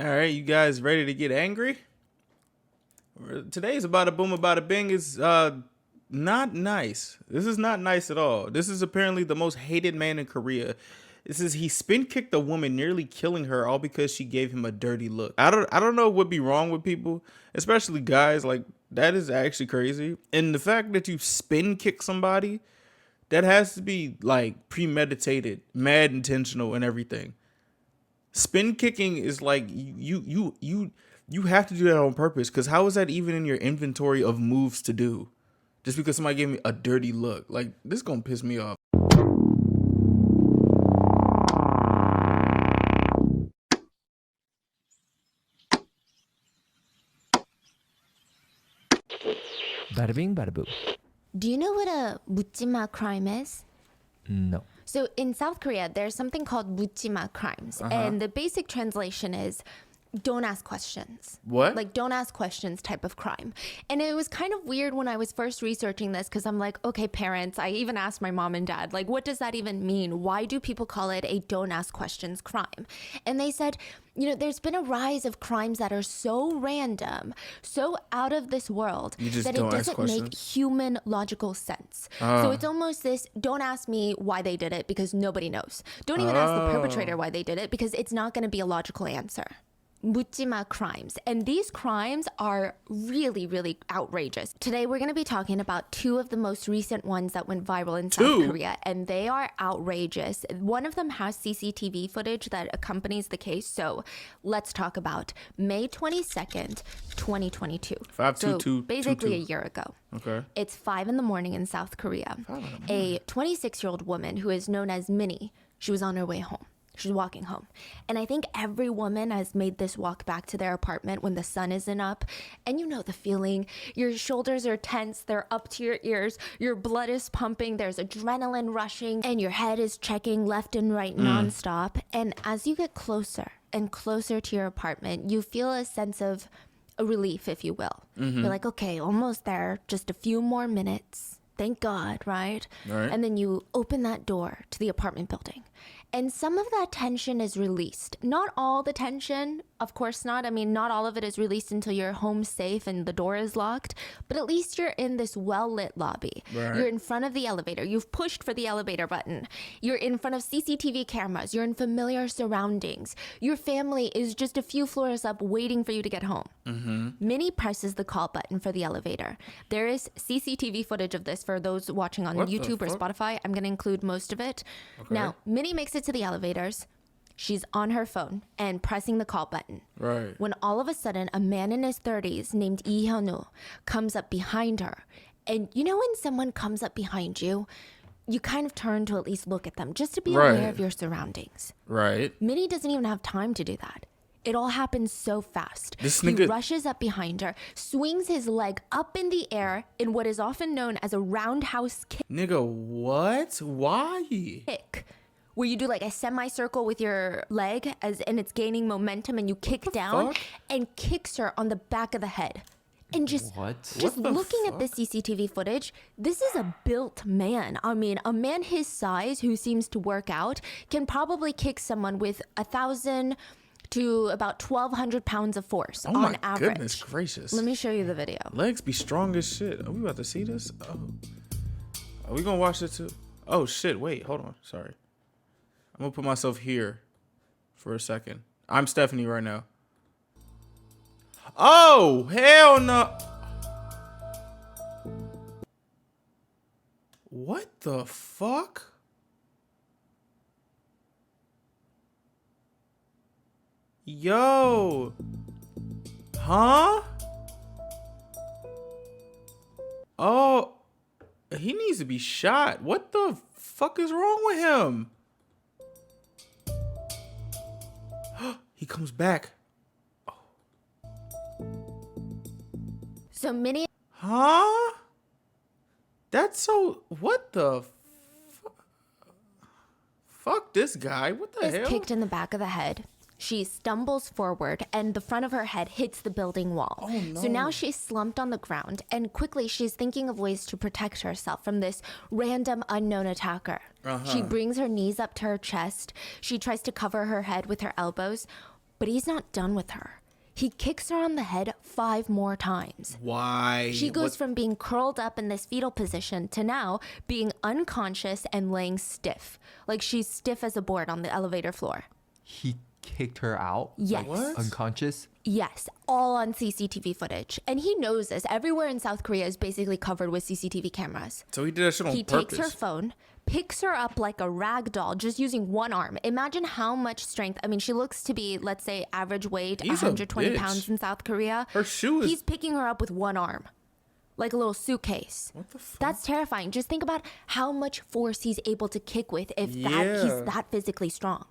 All right, you guys ready to get angry? Today's about a boom, about a bing is not nice. This is not nice at all. This is apparently the most hated man in Korea. This is he spin kicked a woman, nearly killing her, all because she gave him a dirty look. I don't know what be wrong with people, especially guys. Like that is actually crazy. And the fact that you spin kick somebody, that has to be like premeditated, mad intentional, and everything. Spin kicking is like you have to do that on purpose, because how is that even in your inventory of moves to do? Just because somebody gave me a dirty look, like this is gonna piss me off. Bada bing, bada boo. Do you know what a 묻지마 crime is? No. So in South Korea, there's something called 묻지마 crimes. And the basic translation is don't ask questions. What? Like don't ask questions type of crime. And it was kind of weird when I was first researching this, because I'm like, okay, parents, I even asked my mom and dad, like, what does that even mean? Why do people call it a don't ask questions crime? And they said, you know, there's been a rise of crimes that are so random, so out of this world, that it doesn't make human logical sense. So it's almost this, don't ask me why they did it because nobody knows. Don't even ask the perpetrator why they did it because it's not going to be a logical answer. 묻지마 crimes. And these crimes are really, really outrageous. Today, we're going to be talking about two of the most recent ones that went viral in South Korea, and they are outrageous. One of them has CCTV footage that accompanies the case. So let's talk about May 22nd, 2022. 522. So basically a year ago. Okay. It's 5 in the morning in South Korea. A 26-year-old woman who is known as Minnie, she was on her way home. She's walking home. And I think every woman has made this walk back to their apartment when the sun isn't up. And you know the feeling. Your shoulders are tense. They're up to your ears. Your blood is pumping. There's adrenaline rushing. And your head is checking left and right nonstop. And as you get closer and closer to your apartment, you feel a sense of a relief, if you will. You're like, okay, almost there. Just a few more minutes. Thank God, right? And then you open that door to the apartment building. And some of that tension is released. Not all the tension, of course not. I mean, not all of it is released until you're home safe and the door is locked. But at least you're in this well-lit lobby. You're in front of the elevator. You've pushed for the elevator button. You're in front of CCTV cameras. You're in familiar surroundings. Your family is just a few floors up waiting for you to get home. Minnie presses the call button for the elevator. There is CCTV footage of this for those watching on YouTube or Spotify. I'm going to include most of it. Now, Minnie makes it to the elevators. She's on her phone and pressing the call button. When all of a sudden, a man in his 30s named Lee Hyun-woo comes up behind her. And you know when someone comes up behind you, you kind of turn to at least look at them just to be aware of your surroundings. Minnie doesn't even have time to do that. It all happens so fast. He rushes up behind her, swings his leg up in the air in what is often known as a roundhouse kick. Nigga, what? Why? Where you do like a semicircle with your leg and it's gaining momentum and you kick down and kicks her on the back of the head. And just looking at the CCTV footage, this is a built man. I mean, a man his size who seems to work out can probably kick someone with 1,000 to about 1,200 pounds of force on average. Oh my goodness gracious. Let me show you the video. Legs be strong as shit. Are we about to see this? Oh. Are we gonna watch it too? Oh shit, wait, hold on. Sorry. I'm gonna put myself here for a second. I'm Stephanie right now. Oh, hell no. What the fuck? Yo. Huh? Oh, he needs to be shot. What the fuck is wrong with him? He comes back. So Minnie... Huh? That's so... What the... Fuck this guy. What the hell? Is kicked in the back of the head. She stumbles forward and the front of her head hits the building wall. Oh, no. So now she's slumped on the ground and quickly she's thinking of ways to protect herself from this random unknown attacker. She brings her knees up to her chest. She tries to cover her head with her elbows. But he's not done with her. He kicks her on the head 5 more times. Why? She goes from being curled up in this fetal position to now being unconscious and laying stiff. Like she's stiff as a board on the elevator floor. He kicked her out? Yes. What? Unconscious? Yes, all on CCTV footage. And he knows this. Everywhere in South Korea is basically covered with CCTV cameras. So he did that shit on He purpose. takes her phone, picks her up like a rag doll, just using one arm. Imagine how much strength. I mean, she looks to be, let's say, average weight, He's a 120 bitch. pounds in South Korea. Her shoe is... He's picking her up with one arm, like a little suitcase. What the fuck? That's terrifying. Just think about how much force he's able to kick with if he's Yeah. that physically strong.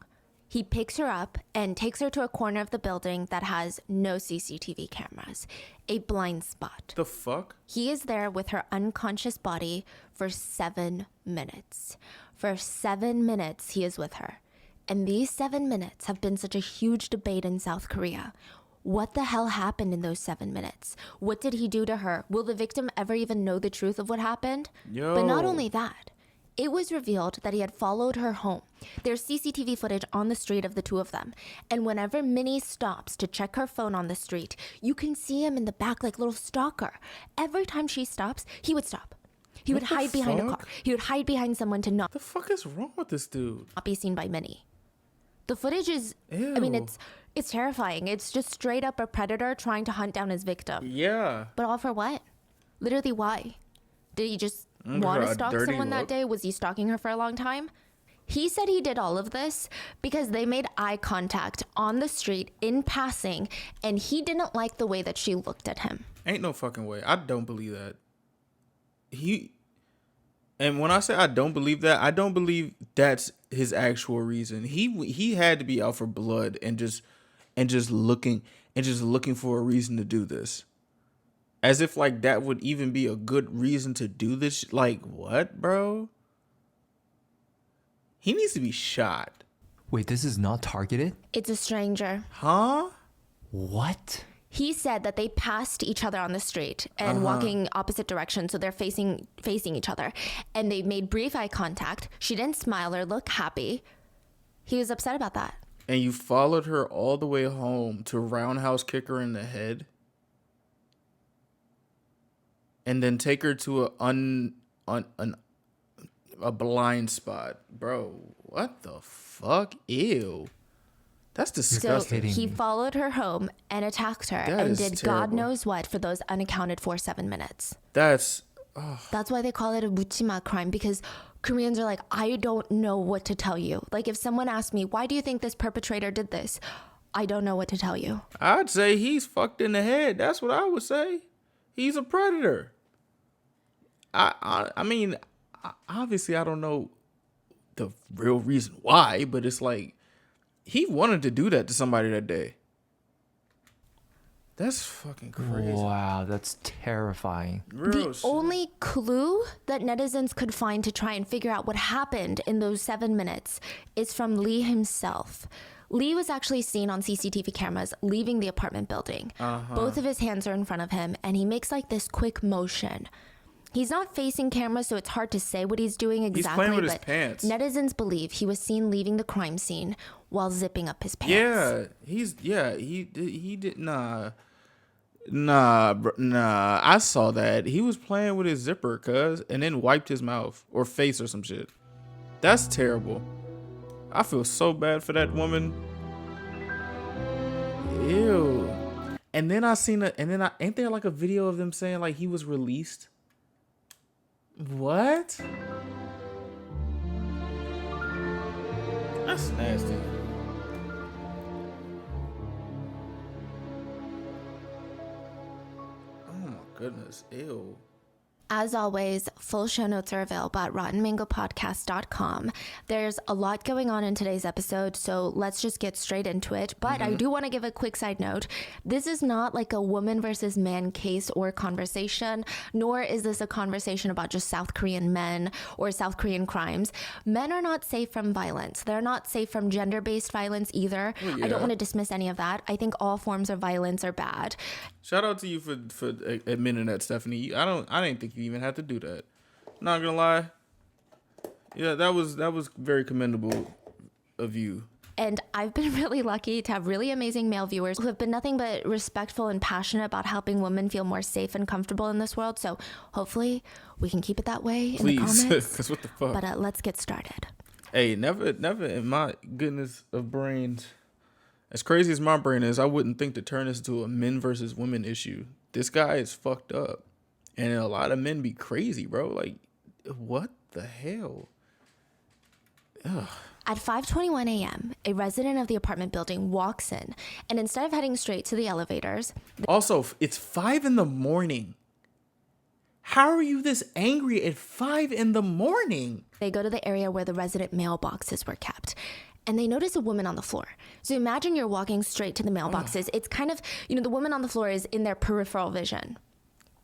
He picks her up and takes her to a corner of the building that has no CCTV cameras, a blind spot. The fuck? He is there with her unconscious body for 7 minutes. For 7 minutes, he is with her. And these 7 minutes have been such a huge debate in South Korea. What the hell happened in those 7 minutes? What did he do to her? Will the victim ever even know the truth of what happened? But not Yo. only that, it was revealed that he had followed her home. There's CCTV footage on the street of the two of them. And whenever Minnie stops to check her phone on the street, you can see him in the back like a little stalker. Every time she stops, he would stop. He would What the hide behind a car. fuck? He would hide behind someone to not The fuck is wrong with this dude? be seen by Minnie. The footage is, I mean, Ew. it's terrifying. It's just straight up a predator trying to hunt down his victim. Yeah. But all for what? Literally, why? Did he just Mm, want for to a stalk dirty someone that look. day? Was he stalking her for a long time? He said he did all of this because they made eye contact on the street in passing, and he didn't like the way that she looked at him. Ain't no fucking way. I don't believe that. And when I say I don't believe that, I don't believe that's his actual reason. He had to be out for blood and just looking for a reason to do this. As if like that would even be a good reason to do this. Like what, bro? He needs to be shot. Wait, this is not targeted? It's a stranger. Huh? What? He said that they passed each other on the street and walking opposite directions, so they're facing each other. And they made brief eye contact. She didn't smile or look happy. He was upset about that. And you followed her all the way home to roundhouse kick her in the head? And then take her to a blind spot. Bro, what the fuck? Ew. That's So disgusting. kidding he me. followed her home and attacked her That and is did God terrible. knows what for those unaccounted for 7 minutes. That's That's why they call it a 묻지마 crime, because Koreans are like, I don't know what to tell you. Like if someone asked me, why do you think this perpetrator did this? I don't know what to tell you. I'd say he's fucked in the head. That's what I would say. He's a predator. I mean, obviously I don't know the real reason why, but it's like he wanted to do that to somebody that day. That's fucking crazy. Wow, that's terrifying. Real The shit. only clue that netizens could find to try and figure out what happened in those 7 minutes is from Lee himself. Lee was actually seen on CCTV cameras leaving the apartment building. Both of his hands are in front of him, and he makes like this quick motion. He's not facing camera, so it's hard to say what he's doing exactly. playing with his but pants. Netizens believe he was seen leaving the crime scene while zipping up his pants. He did nah, I saw that he was playing with his zipper, and then wiped his mouth or face or some shit. That's terrible. I feel so bad for that woman. Ew. And then ain't there like a video of them saying like he was released? What? That's nasty. Oh my goodness. Ew. As always, full show notes are available at rottenmangopodcast.com. There's a lot going on in today's episode, so let's just get straight into it. But I do want to give a quick side note. This is not like a woman versus man case or conversation, nor is this a conversation about just South Korean men or South Korean crimes. Men are not safe from violence. They're not safe from gender-based violence either. I yeah. don't want to dismiss any of that. I think all forms of violence are bad. Shout out to you for admitting that, Stephanie. I didn't think you even had to do that. Not gonna lie. Yeah, that was very commendable of you. And I've been really lucky to have really amazing male viewers who have been nothing but respectful and passionate about helping women feel more safe and comfortable in this world. So hopefully we can keep it that way in the Please, comments. because what the fuck? But let's get started. Hey, never in my goodness of brains, as crazy as my brain is, I wouldn't think to turn this into a men versus women issue. This guy is fucked up. And a lot of men be crazy, bro. Like, what the hell? Ugh. At 5:21 a.m., a resident of the apartment building walks in, and instead of heading straight to the elevators, Also, it's 5 a.m. How are you this angry at 5 a.m? they go to the area where the resident mailboxes were kept. And they notice a woman on the floor. So imagine you're walking straight to the mailboxes. It's kind of, the woman on the floor is in their peripheral vision.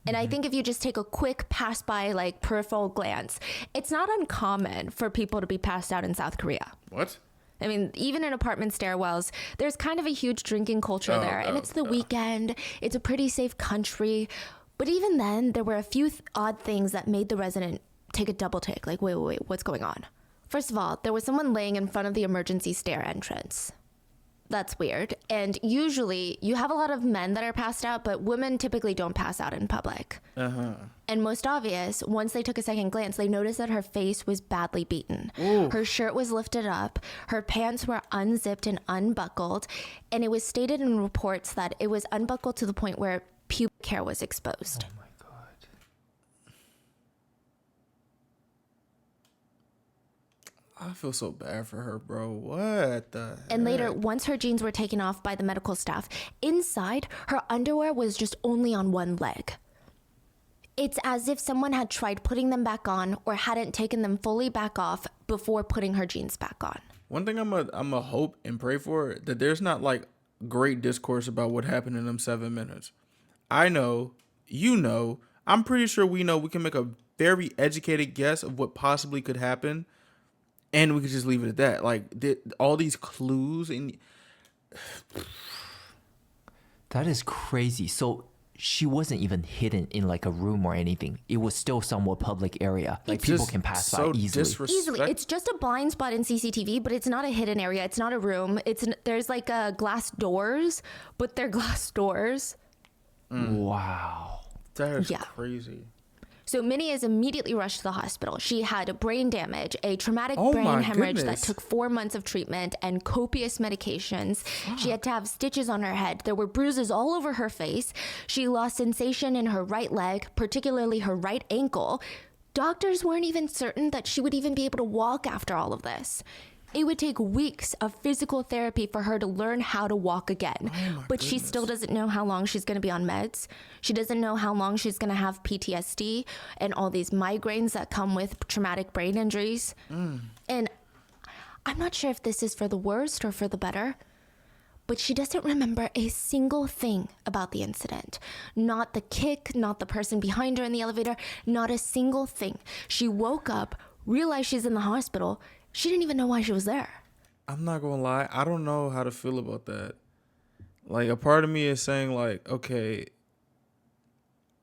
And I think if you just take a quick pass by, like peripheral glance, it's not uncommon for people to be passed out in South Korea. What? I mean, even in apartment stairwells, there's kind of a huge drinking culture there. And it's the weekend. It's a pretty safe country. But even then, there were a few odd things that made the resident take a double take. Like, wait, what's going on? First of all, there was someone laying in front of the emergency stair entrance. That's weird. And usually you have a lot of men that are passed out, but women typically don't pass out in public. And most obvious, once they took a second glance, they noticed that her face was badly beaten. Ooh. Her shirt was lifted up, her pants were unzipped and unbuckled, and it was stated in reports that it was unbuckled to the point where pubic hair was exposed. Oh my god. I feel so bad for her, bro. What the And later, heck? once her jeans were taken off by the medical staff, inside, her underwear was just only on one leg. It's as if someone had tried putting them back on or hadn't taken them fully back off before putting her jeans back on. One thing I'm a hope and pray for, that there's not like great discourse about what happened in them 7 minutes. I know, I'm pretty sure we can make a very educated guess of what possibly could happen, and we could just leave it at that. Like, all these clues and That is crazy. So she wasn't even hidden in like a room or anything. It was still somewhat public area. Like people just can pass so by easily. Easily. It's just a blind spot in CCTV, but it's not a hidden area. It's not a room. There's like glass doors, but they're glass doors. Wow. That is Yeah. crazy. So Minnie is immediately rushed to the hospital. She had brain damage, a traumatic Oh brain my hemorrhage goodness. that took 4 months of treatment and copious medications. She had to have stitches on her head. There were bruises all over her face. She lost sensation in her right leg, particularly her right ankle. Doctors weren't even certain that she would even be able to walk after all of this. It would take weeks of physical therapy for her to learn how to walk again. But she still doesn't know how long she's going to be on meds. She doesn't know how long she's going to have PTSD and all these migraines that come with traumatic brain injuries. And I'm not sure if this is for the worst or for the better, but she doesn't remember a single thing about the incident. Not the kick, not the person behind her in the elevator, not a single thing. She woke up, realized she's in the hospital. She didn't even know why she was there. I'm not gonna lie, I don't know how to feel about that. Like, a part of me is saying, like, okay,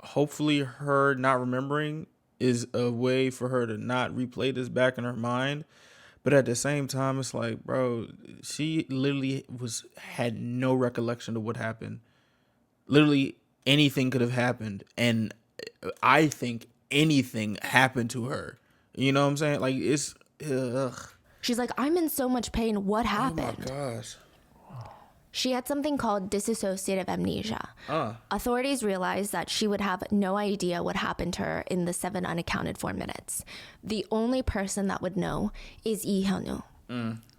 hopefully her not remembering is a way for her to not replay this back in her mind. But at the same time, it's like, bro, she literally had no recollection of what happened. Literally anything could have happened, and I think anything happened to her. You know what I'm saying? Like, it's ugh. She's like, I'm in so much pain. What happened? Oh my gosh. She had something called dissociative amnesia. Authorities realized that she would have no idea what happened to her in the 7 unaccounted for minutes. The only person that would know is Lee Hyun-woo.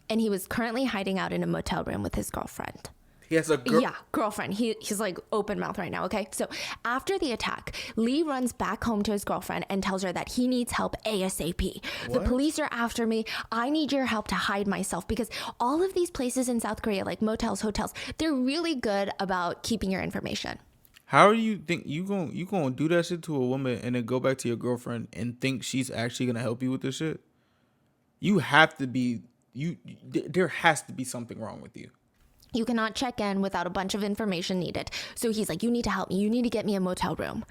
And he was currently hiding out in a motel room with his girlfriend. He has a girl. Yeah, girlfriend. He's like open mouth right now, okay? So after the attack, Lee runs back home to his girlfriend and tells her that he needs help ASAP. The police are after me. I need your help to hide myself, because all of these places in South Korea, like motels, hotels, they're really good about keeping your information. How do you think you gonna do that shit to a woman and then go back to your girlfriend and think she's actually gonna help you with this shit? You have to be there has to be something wrong with you. You cannot check in without a bunch of information needed. So he's like, you need to help me. You need to get me a motel room.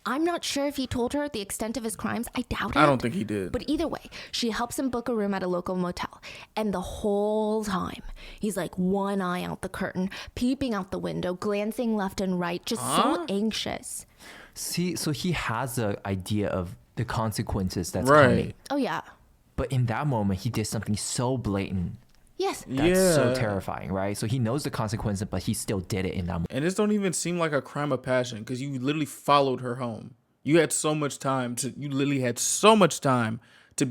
I'm not sure if he told her the extent of his crimes. I doubt it. I don't think he did. But either way, she helps him book a room at a local motel. And the whole time, he's like one eye out the curtain, peeping out the window, glancing left and right, just so anxious. See, so he has an idea of the consequences that's Right. coming. Oh, yeah. But in that moment, he did something so blatant. Yes. That's so terrifying, right? So he knows the consequences, but he still did it in that moment. And this don't even seem like a crime of passion because you literally followed her home. You had so much time to be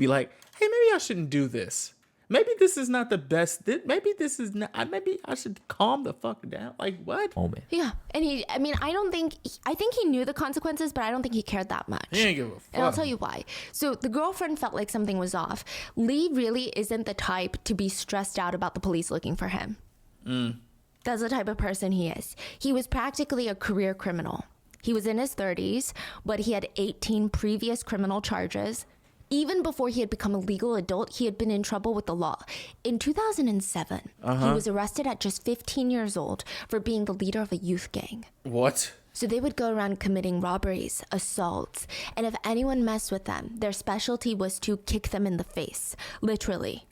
like, hey, maybe I shouldn't do this. Maybe this is not the best. Maybe this is not. Maybe I should calm the fuck down. Like what? Moment. Yeah. And I think he knew the consequences, but I don't think he cared that much. He ain't give a fuck. And I'll tell you why. So the girlfriend felt like something was off. Lee really isn't the type to be stressed out about the police looking for him. That's the type of person he is. He was practically a career criminal. He was in his 30s, but he had 18 previous criminal charges. Even before he had become a legal adult, he had been in trouble with the law. In 2007, he was arrested at just 15 years old for being the leader of a youth gang. What? So they would go around committing robberies, assaults, and if anyone messed with them, their specialty was to kick them in the face, literally.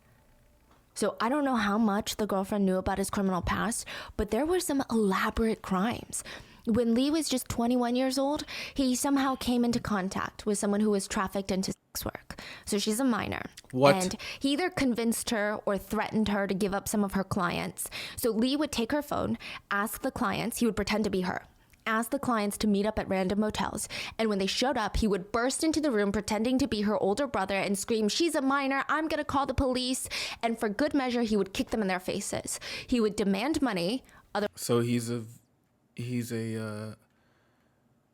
So I don't know how much the girlfriend knew about his criminal past, but there were some elaborate crimes. When Lee was just 21 years old, he somehow came into contact with someone who was trafficked into sex work. So she's a minor. What? And he either convinced her or threatened her to give up some of her clients. So Lee would take her phone, ask the clients, he would pretend to be her, ask the clients to meet up at random motels. And when they showed up, he would burst into the room pretending to be her older brother and scream, "She's a minor, I'm gonna call the police." And for good measure, he would kick them in their faces. He would demand money. So he's a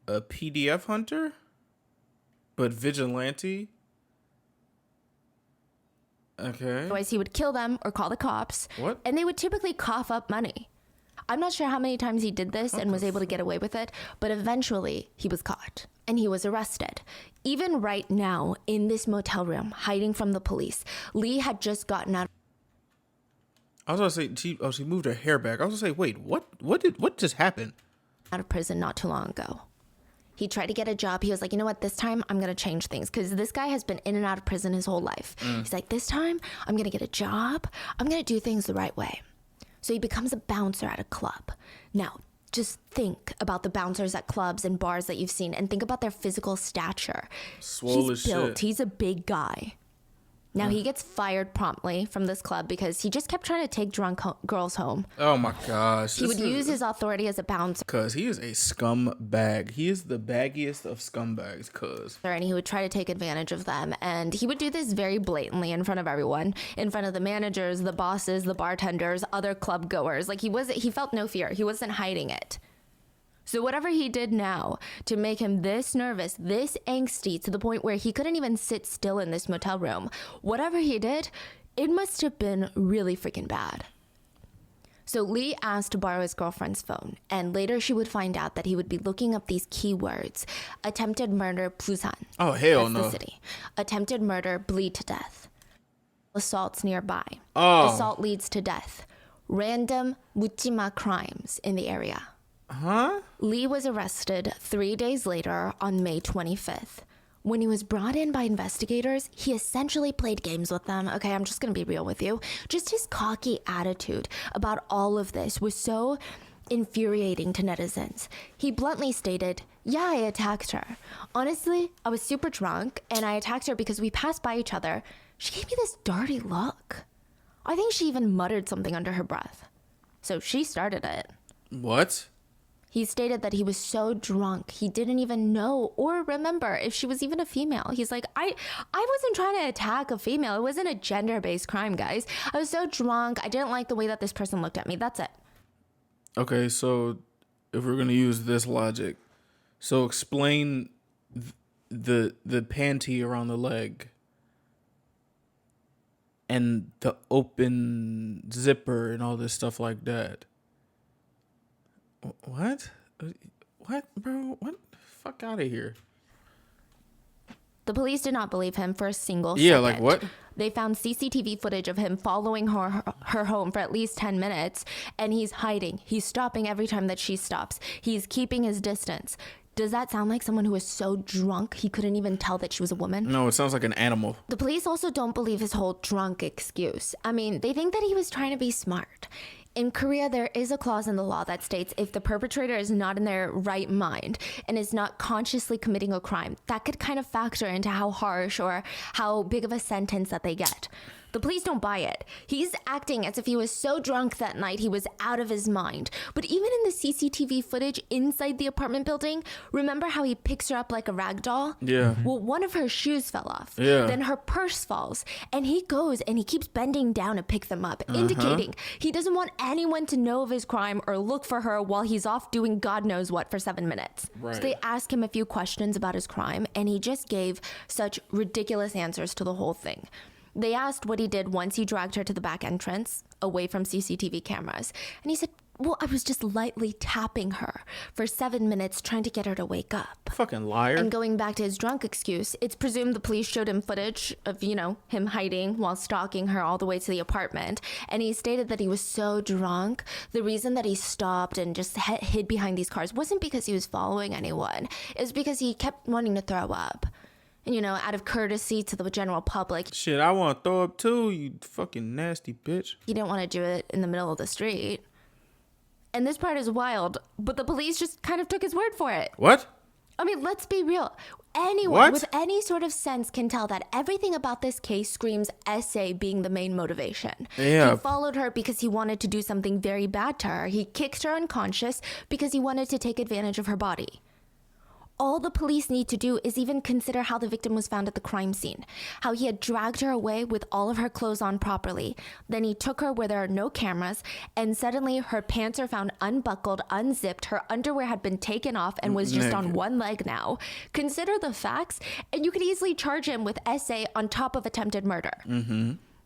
PDF hunter, but vigilante. Okay. Otherwise, he would kill them or call the cops. What? And they would typically cough up money. I'm not sure how many times he did this and was able to get away with it, but eventually he was caught and he was arrested. Even right now, in this motel room, hiding from the police, Lee had just gotten out. I was gonna say she moved her hair back. I was gonna say, wait, what just happened? Out of prison not too long ago. He tried to get a job. He was like, you know what, this time I'm going to change things because this guy has been in and out of prison his whole life. He's like, this time I'm going to get a job. I'm going to do things the right way. So he becomes a bouncer at a club. Now, just think about the bouncers at clubs and bars that you've seen and think about their physical stature. Swole as He's built. shit. He's a big guy. Now, he gets fired promptly from this club because he just kept trying to take drunk girls home. Oh my gosh. He would use his authority as a bouncer. Cause he is a scumbag. He is the baggiest of scumbags, cuz. And he would try to take advantage of them. And he would do this very blatantly in front of everyone, in front of the managers, the bosses, the bartenders, other club goers. Like he felt no fear. He wasn't hiding it. So whatever he did now to make him this nervous, this angsty, to the point where he couldn't even sit still in this motel room, whatever he did, it must have been really freaking bad. So Lee asked to borrow his girlfriend's phone, and later she would find out that he would be looking up these keywords: attempted murder, Busan. Oh hell That's no. the city. Attempted murder, bleed to death. Assaults nearby. Oh. Assault leads to death. Random 묻지마 crimes in the area. Huh? Lee was arrested 3 days later on May 25th. When he was brought in by investigators, he essentially played games with them. Okay, I'm just gonna be real with you. Just his cocky attitude about all of this was so infuriating to netizens. He bluntly stated, "Yeah, I attacked her. Honestly, I was super drunk and I attacked her because we passed by each other. She gave me this dirty look. I think she even muttered something under her breath. So she started it." What? He stated that he was so drunk he didn't even know or remember if she was even a female. He's like, I wasn't trying to attack a female. It wasn't a gender-based crime, guys. I was so drunk. I didn't like the way that this person looked at me. That's it. Okay, so if we're gonna use this logic, so explain the panty around the leg and the open zipper and all this stuff like that. What? What, bro? What? Fuck out of here. The police did not believe him for a single Yeah, second. like what? They found CCTV footage of him following her home for at least 10 minutes, and he's hiding. He's stopping every time that she stops. He's keeping his distance. Does that sound like someone who was so drunk he couldn't even tell that she was a woman? No, it sounds like an animal. The police also don't believe his whole drunk excuse. I mean, they think that he was trying to be smart. In Korea, there is a clause in the law that states if the perpetrator is not in their right mind and is not consciously committing a crime, that could kind of factor into how harsh or how big of a sentence that they get. The police don't buy it. He's acting as if he was so drunk that night he was out of his mind. But even in the CCTV footage inside the apartment building, remember how he picks her up like a rag doll? Yeah. Well, one of her shoes fell off. Yeah. Then her purse falls. And he goes and he keeps bending down to pick them up, indicating he doesn't want anyone to know of his crime or look for her while he's off doing God knows what for 7 minutes. Right. So they asked him a few questions about his crime, and he just gave such ridiculous answers to the whole thing. They asked what he did once he dragged her to the back entrance, away from CCTV cameras. And he said, well, I was just lightly tapping her for 7 minutes trying to get her to wake up. Fucking liar. And going back to his drunk excuse, it's presumed the police showed him footage of, him hiding while stalking her all the way to the apartment. And he stated that he was so drunk, the reason that he stopped and just hid behind these cars wasn't because he was following anyone. It was because he kept wanting to throw up. And, out of courtesy to the general public. Shit, I want to throw up too, you fucking nasty bitch. He didn't want to do it in the middle of the street. And this part is wild, but the police just kind of took his word for it. What? I mean, let's be real. Anyone with any sort of sense can tell that everything about this case screams SA being the main motivation. Yeah. He followed her because he wanted to do something very bad to her. He kicked her unconscious because he wanted to take advantage of her body. All the police need to do is even consider how the victim was found at the crime scene, how he had dragged her away with all of her clothes on properly. Then he took her where there are no cameras, and suddenly her pants are found unbuckled, unzipped, her underwear had been taken off and was just on one leg now. Consider the facts, and you could easily charge him with SA on top of attempted murder.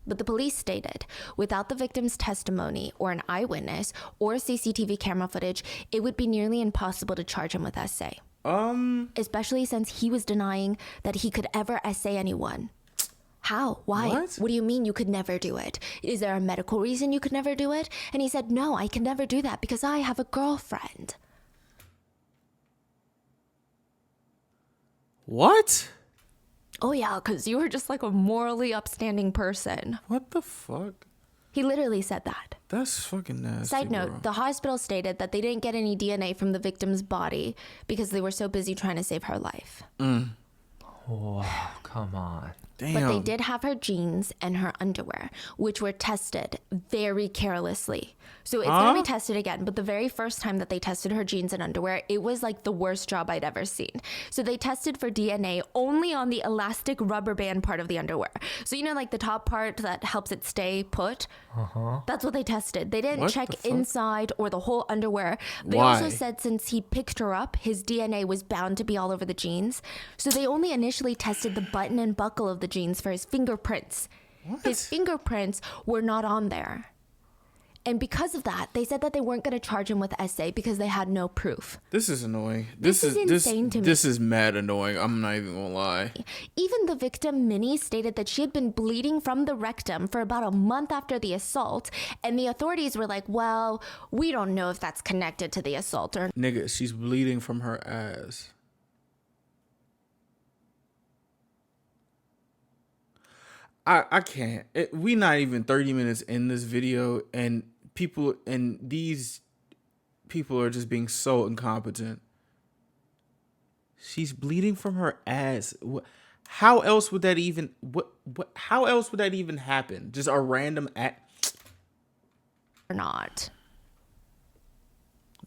But the police stated, without the victim's testimony or an eyewitness or CCTV camera footage, it would be nearly impossible to charge him with SA. Especially since he was denying that he could ever essay anyone. How? Why? What do you mean you could never do it? Is there a medical reason you could never do it? And he said, no, I can never do that because I have a girlfriend. What? Oh yeah, because you were just like a morally upstanding person. What the fuck? He literally said that. That's fucking nasty. Side note, bro. the hospital stated that they didn't get any DNA from the victim's body because they were so busy trying to save her life. Wow, come on. Damn. But they did have her jeans and her underwear, which were tested very carelessly. So it's going to be tested again. But the very first time that they tested her jeans and underwear, it was like the worst job I'd ever seen. So they tested for DNA only on the elastic rubber band part of the underwear. So, like the top part that helps it stay put? That's what they tested. They didn't check inside or the whole underwear. They also said since he picked her up, his DNA was bound to be all over the jeans. So they only initially tested the button and buckle of the jeans for his fingerprints. His fingerprints were not on there. And because of that, they said that they weren't going to charge him with SA because they had no proof. This is annoying. This is insane to me. This is mad annoying. I'm not even gonna lie. Even the victim, Minnie, stated that she had been bleeding from the rectum for about a month after the assault. And the authorities were like, well, we don't know if that's connected to the assault or... Nigga, she's bleeding from her ass. I can't. We not even 30 minutes in this video, and these people are just being so incompetent. She's bleeding from her ass. How else would that even how else would that even happen? Just a random act or not.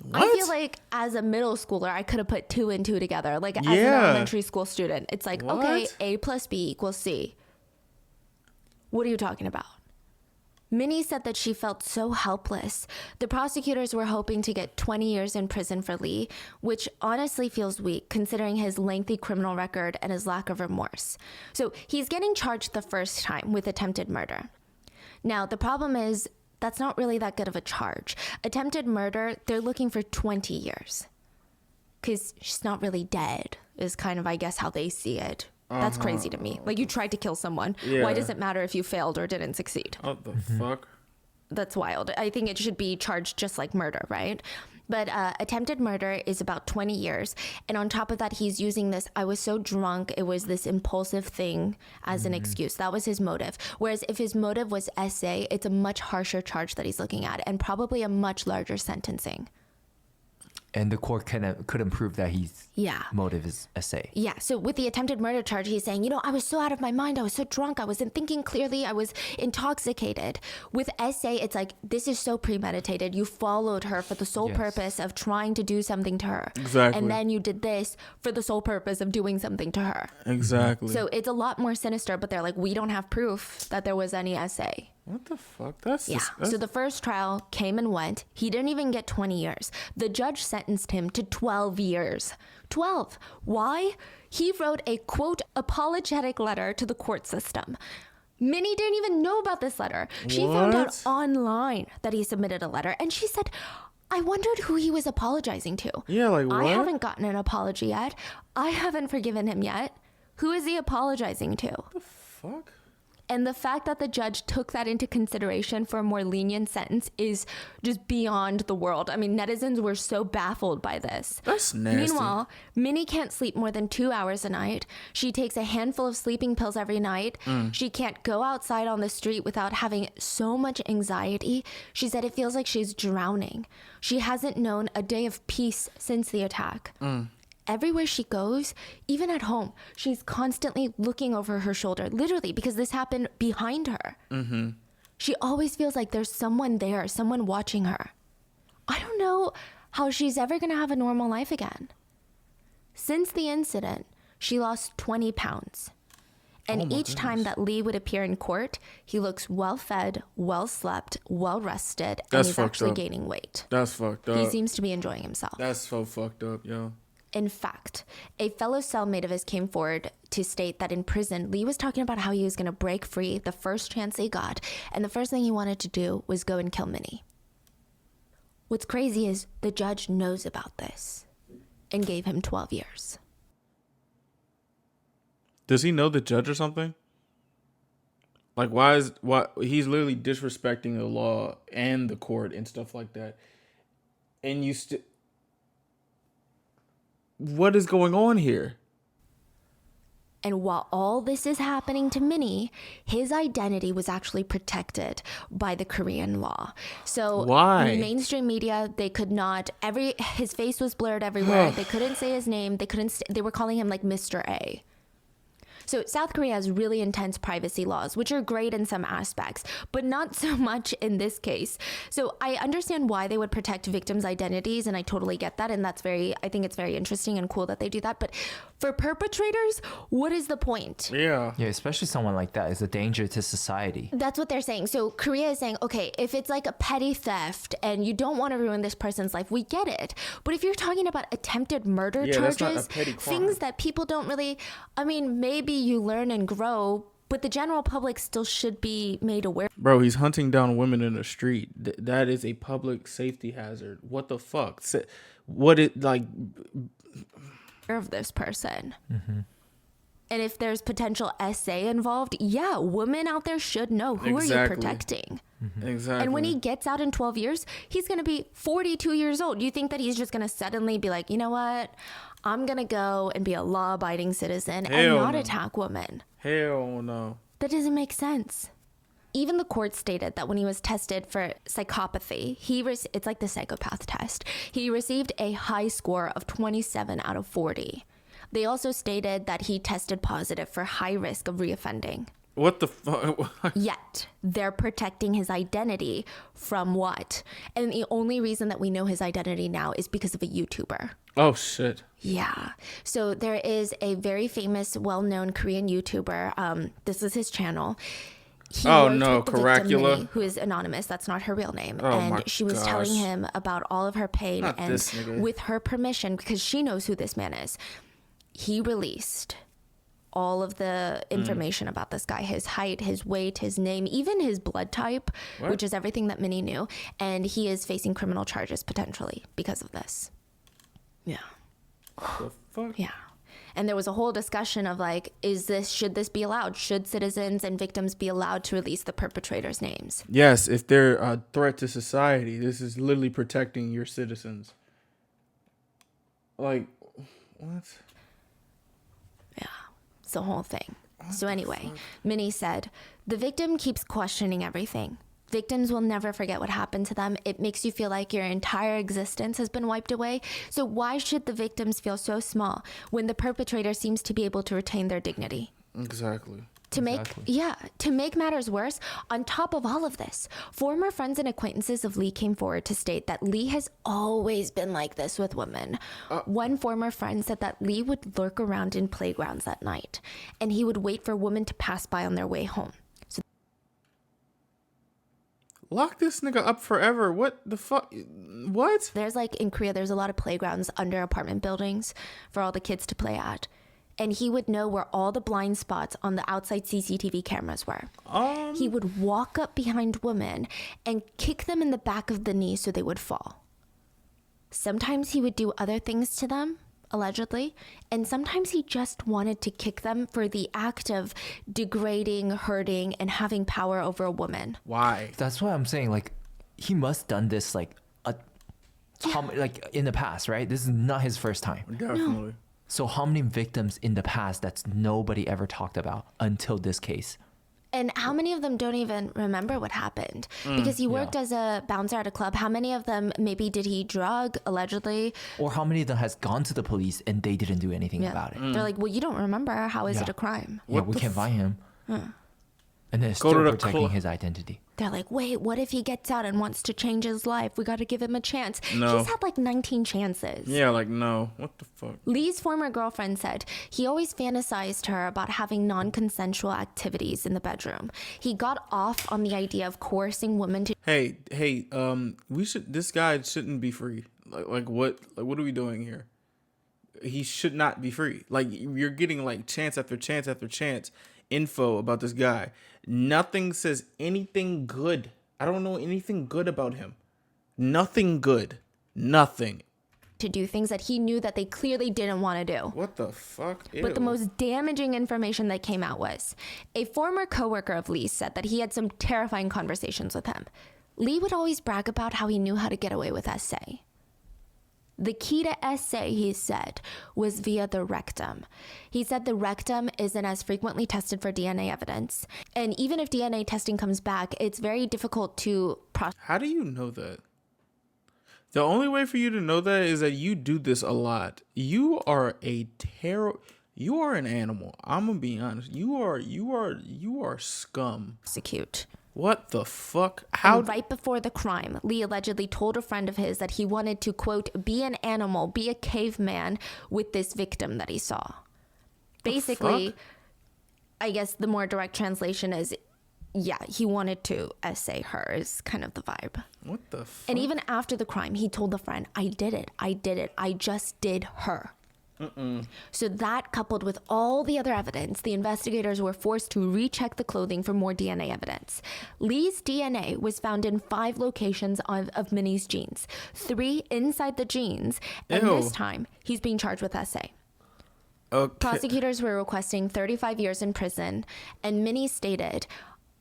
What? I feel like as a middle schooler, I could have put 2 and 2 together. Like as an elementary school student, it's like, okay, A plus B equals C. What are you talking about? Minnie said that she felt so helpless. The prosecutors were hoping to get 20 years in prison for Lee, which honestly feels weak considering his lengthy criminal record and his lack of remorse. So he's getting charged the first time with attempted murder. Now, the problem is that's not really that good of a charge. Attempted murder, they're looking for 20 years. Because she's not really dead, is kind of, I guess, how they see it. That's crazy to me. Like, you tried to kill someone. Yeah. Why does it matter if you failed or didn't succeed? What the fuck? That's wild. I think it should be charged just like murder, right? But attempted murder is about 20 years. And on top of that, he's using this, I was so drunk, it was this impulsive thing as an excuse. That was his motive. Whereas if his motive was SA, it's a much harsher charge that he's looking at and probably a much larger sentencing. And the court couldn't prove that his motive is SA. Yeah. So with the attempted murder charge, he's saying, I was so out of my mind. I was so drunk. I wasn't thinking clearly. I was intoxicated. With SA, it's like, this is so premeditated. You followed her for the sole purpose of trying to do something to her. Exactly. And then you did this for the sole purpose of doing something to her. Exactly. So it's a lot more sinister, but they're like, we don't have proof that there was any SA. What the fuck? That's So the first trial came and went. He didn't even get 20 years. The judge sentenced him to 12 years. 12. Why? He wrote a, quote, apologetic letter to the court system. Minnie didn't even know about this letter. She found out online that he submitted a letter, and she said, I wondered who he was apologizing to. Yeah, like what? I haven't gotten an apology yet. I haven't forgiven him yet. Who is he apologizing to? What the fuck? And the fact that the judge took that into consideration for a more lenient sentence is just beyond the world. I mean, netizens were so baffled by this. That's nasty. Meanwhile, Minnie can't sleep more than 2 hours a night. She takes a handful of sleeping pills every night. She can't go outside on the street without having so much anxiety. She said it feels like she's drowning. She hasn't known a day of peace since the attack. Everywhere she goes, even at home, she's constantly looking over her shoulder, literally, because this happened behind her. She always feels like there's someone there, someone watching her. I don't know how she's ever going to have a normal life again. Since the incident, she lost 20 pounds. And each time that Lee would appear in court, he looks well-fed, well-slept, well-rested, and he's actually gaining weight. That's fucked up. He seems to be enjoying himself. That's so fucked up, yo. In fact, a fellow cellmate of his came forward to state that in prison, Lee was talking about how he was going to break free the first chance he got, and the first thing he wanted to do was go and kill Minnie. What's crazy is the judge knows about this and gave him 12 years. Does he know the judge or something? Like, why he's literally disrespecting the law and the court and stuff like that. And you still... What is going on here? And while all this is happening to Minnie, his identity was actually protected by the Korean law. So why? Mainstream media, they could not, his face was blurred everywhere. They couldn't say his name. They were calling him like Mr. A. So South Korea has really intense privacy laws, which are great in some aspects, but not so much in this case. So I understand why they would protect victims' identities, and I totally get that. And I think it's very interesting and cool that they do that. But for perpetrators, what is the point? Yeah. Yeah, especially someone like that is a danger to society. That's what they're saying. So Korea is saying, okay, if it's like a petty theft and you don't want to ruin this person's life, we get it. But if you're talking about attempted murder charges, that's not a petty crime. things that people don't really, I mean, maybe you learn and grow, but the general public still should be made aware. Bro, he's hunting down women in the street. That is a public safety hazard. What the fuck? What it like? Of this person. And if there's potential SA involved, yeah, women out there should know who are you protecting. Exactly. And when he gets out in 12 years, he's going to be 42 years old. You think that he's just going to suddenly be like, you know what? I'm going to go and be a law-abiding citizen and not attack women. Hell no. That doesn't make sense. Even the court stated that when he was tested for psychopathy, it's like the psychopath test. He received a high score of 27 out of 40. They also stated that he tested positive for high risk of reoffending. What the fuck? Yet, they're protecting his identity from what? And the only reason that we know his identity now is because of a YouTuber. Oh, shit. Yeah. So there is a very famous, well-known Korean YouTuber. This is his channel. He worked with the victim, Caracula, Minnie, who is anonymous. That's not her real name. Oh, and she was telling him about all of her pain. Not and this nigga. with her permission, because she knows who this man is, he released all of the information about this guy, his height, his weight, his name, even his blood type, which is everything that Minnie knew. And he is facing criminal charges potentially because of this. Yeah. The fuck? Yeah. And there was a whole discussion of like, should this be allowed? Should citizens and victims be allowed to release the perpetrators' names? Yes, if they're a threat to society, this is literally protecting your citizens. Like, what? Yeah, it's the whole thing. So anyway, Minnie said, the victim keeps questioning everything. Victims will never forget what happened to them. It makes you feel like your entire existence has been wiped away. So why should the victims feel so small when the perpetrator seems to be able to retain their dignity? Exactly. To make matters worse, on top of all of this, former friends and acquaintances of Lee came forward to state that Lee has always been like this with women. One former friend said that Lee would lurk around in playgrounds at night, and he would wait for women to pass by on their way home. So Lock this nigga up forever. What the fuck? What? there's like in Korea, there's a lot of playgrounds under apartment buildings for all the kids to play at. And he would know where all the blind spots on the outside CCTV cameras were. He would walk up behind women and kick them in the back of the knee so they would fall. Sometimes he would do other things to them, allegedly, and sometimes he just wanted to kick them for the act of degrading, hurting, and having power over a woman. Why? That's why I'm saying, like, he must done this like in the past, right? This is not his first time. Definitely. So how many victims in the past that's nobody ever talked about until this case? And how many of them don't even remember what happened? Because he worked as a bouncer at a club. How many of them maybe did he drug, allegedly? Or how many of them has gone to the police and they didn't do anything about it? They're like, well, you don't remember. How is it Yeah. a crime? Yeah, we can't find him. And then it's Go still to the protecting his identity. They're like, wait, what if he gets out and wants to change his life? We got to give him a chance. No. He's had like 19 chances. Yeah, like, no. What the fuck? Lee's former girlfriend said he always fantasized her about having non-consensual activities in the bedroom. He got off on the idea of coercing women to Hey, this guy shouldn't be free. Like what are we doing here? He should not be free. Like, you're getting like chance after chance after chance info about this guy. Nothing says anything good. I don't know anything good about him. Nothing good. Nothing. do things that he knew that they clearly didn't want to do. What the fuck? But the Ew. most damaging information that came out was a former coworker of Lee's said that he had some terrifying conversations with him. Lee would always brag about how he knew how to get away with SA. The key to SA, he said, was via the rectum. He said the rectum isn't as frequently tested for DNA evidence. And even if DNA testing comes back, it's very difficult to process. How do you know that? The only way for you to know that is that you do this a lot. You are you are an animal. I'm gonna be honest. You are scum. Prosecute. What the fuck? How? And right before the crime, Lee allegedly told a friend of his that he wanted to, quote, be an animal, be a caveman with this victim that he saw. Basically, fuck? I guess the more direct translation is, yeah, he wanted to essay her is kind of the vibe. What the fuck? And even after the crime, he told the friend, I did it. I just did her. So that, coupled with all the other evidence, the investigators were forced to recheck the clothing for more DNA evidence. Lee's DNA was found in 5 locations of Minnie's jeans, 3 inside the jeans, and Ew. this time he's being charged with SA. Okay. Prosecutors were requesting 35 years in prison, and Minnie stated,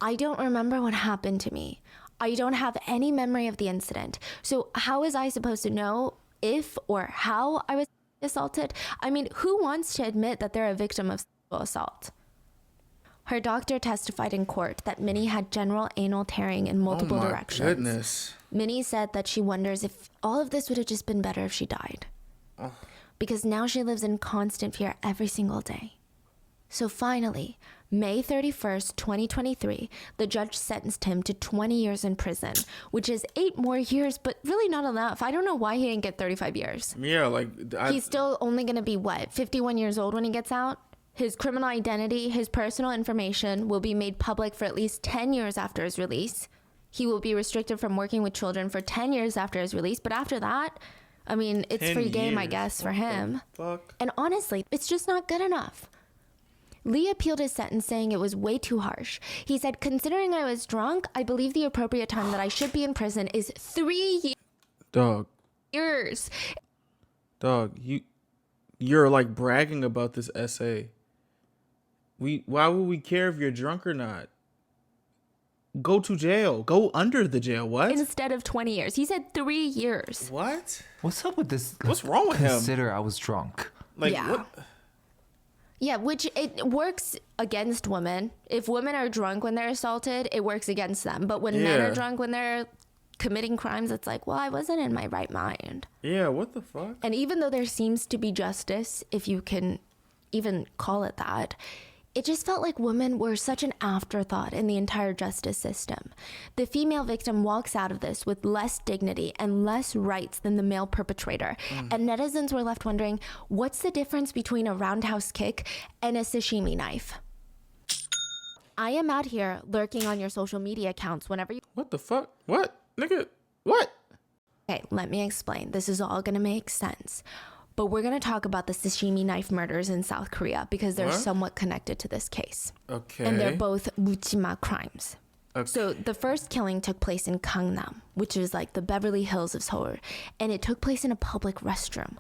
I don't remember what happened to me. I don't have any memory of the incident. So how was I supposed to know if or how I was assaulted? I mean, who wants to admit that they're a victim of sexual assault? Her doctor testified in court that Minnie had general anal tearing in multiple Oh my directions. goodness. Minnie said that she wonders if all of this would have just been better if she died. Because now she lives in constant fear every single day. So finally, May 31st, 2023, the judge sentenced him to 20 years in prison, which is 8 more years, but really not enough. I don't know why he didn't get 35 years. Yeah, like He's still only going to be, 51 years old when he gets out? His criminal identity, his personal information will be made public for at least 10 years after his release. He will be restricted from working with children for 10 years after his release, but after that, I mean, it's 10 free game, I years. guess, for What the him. fuck? And honestly, it's just not good enough. Lee appealed his sentence, saying it was way too harsh. He said, considering I was drunk, I believe the appropriate time that I should be in prison is 3 Dog, years. you're like bragging about this essay. Why would we care if you're drunk or not? go to jail. Go under the jail. What? Instead of 20 years. He said 3 years. What? What's up with this? What's wrong with him? Consider I was drunk. Like, Yeah. what? Yeah, which it works against women. If women are drunk when they're assaulted, it works against them. But when men Yeah. are drunk when they're committing crimes, it's like, well, I wasn't in my right mind. Yeah, what the fuck? And even though there seems to be justice, if you can even call it that, it just felt like women were such an afterthought in the entire justice system. The female victim walks out of this with less dignity and less rights than the male perpetrator. And netizens were left wondering, what's the difference between a roundhouse kick and a sashimi knife? I am out here lurking on your social media accounts whenever you... What the fuck? What? Nigga, what? Okay, let me explain. This is all gonna make sense. But we're gonna talk about the sashimi knife murders in South Korea because they're What? somewhat connected to this case. Okay. And they're both 묻지마 crimes. Okay. So the first killing took place in Gangnam, which is like the Beverly Hills of Seoul, and it took place in a public restroom.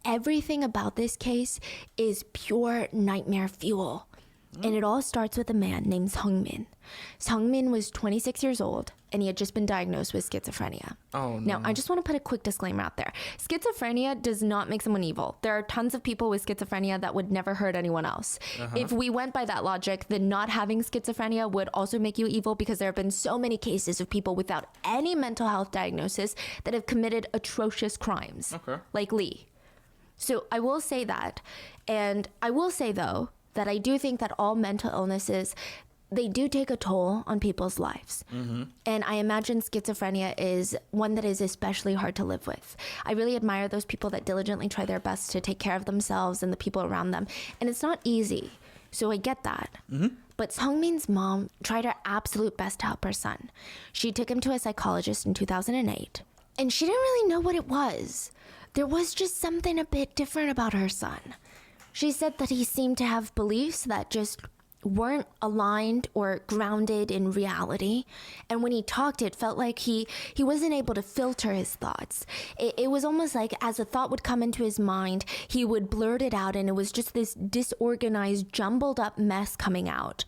Everything about this case is pure nightmare fuel. And it all starts with a man named Seungmin. Seungmin was 26 years old, and he had just been diagnosed with schizophrenia. Oh, no. Now, I just want to put a quick disclaimer out there. Schizophrenia does not make someone evil. There are tons of people with schizophrenia that would never hurt anyone else. If we went by that logic, then not having schizophrenia would also make you evil because there have been so many cases of people without any mental health diagnosis that have committed atrocious crimes, Okay. like Lee. So I will say that. And I will say, though, that I do think that all mental illnesses, they do take a toll on people's lives. And I imagine schizophrenia is one that is especially hard to live with. I really admire those people that diligently try their best to take care of themselves and the people around them. And it's not easy. So I get that. But Seungmin's mom tried her absolute best to help her son. She took him to a psychologist in 2008. And she didn't really know what it was. There was just something a bit different about her son. She said that he seemed to have beliefs that just weren't aligned or grounded in reality. And when he talked, it felt like he wasn't able to filter his thoughts. It was almost like as a thought would come into his mind, he would blurt it out, and it was just this disorganized, jumbled up mess coming out.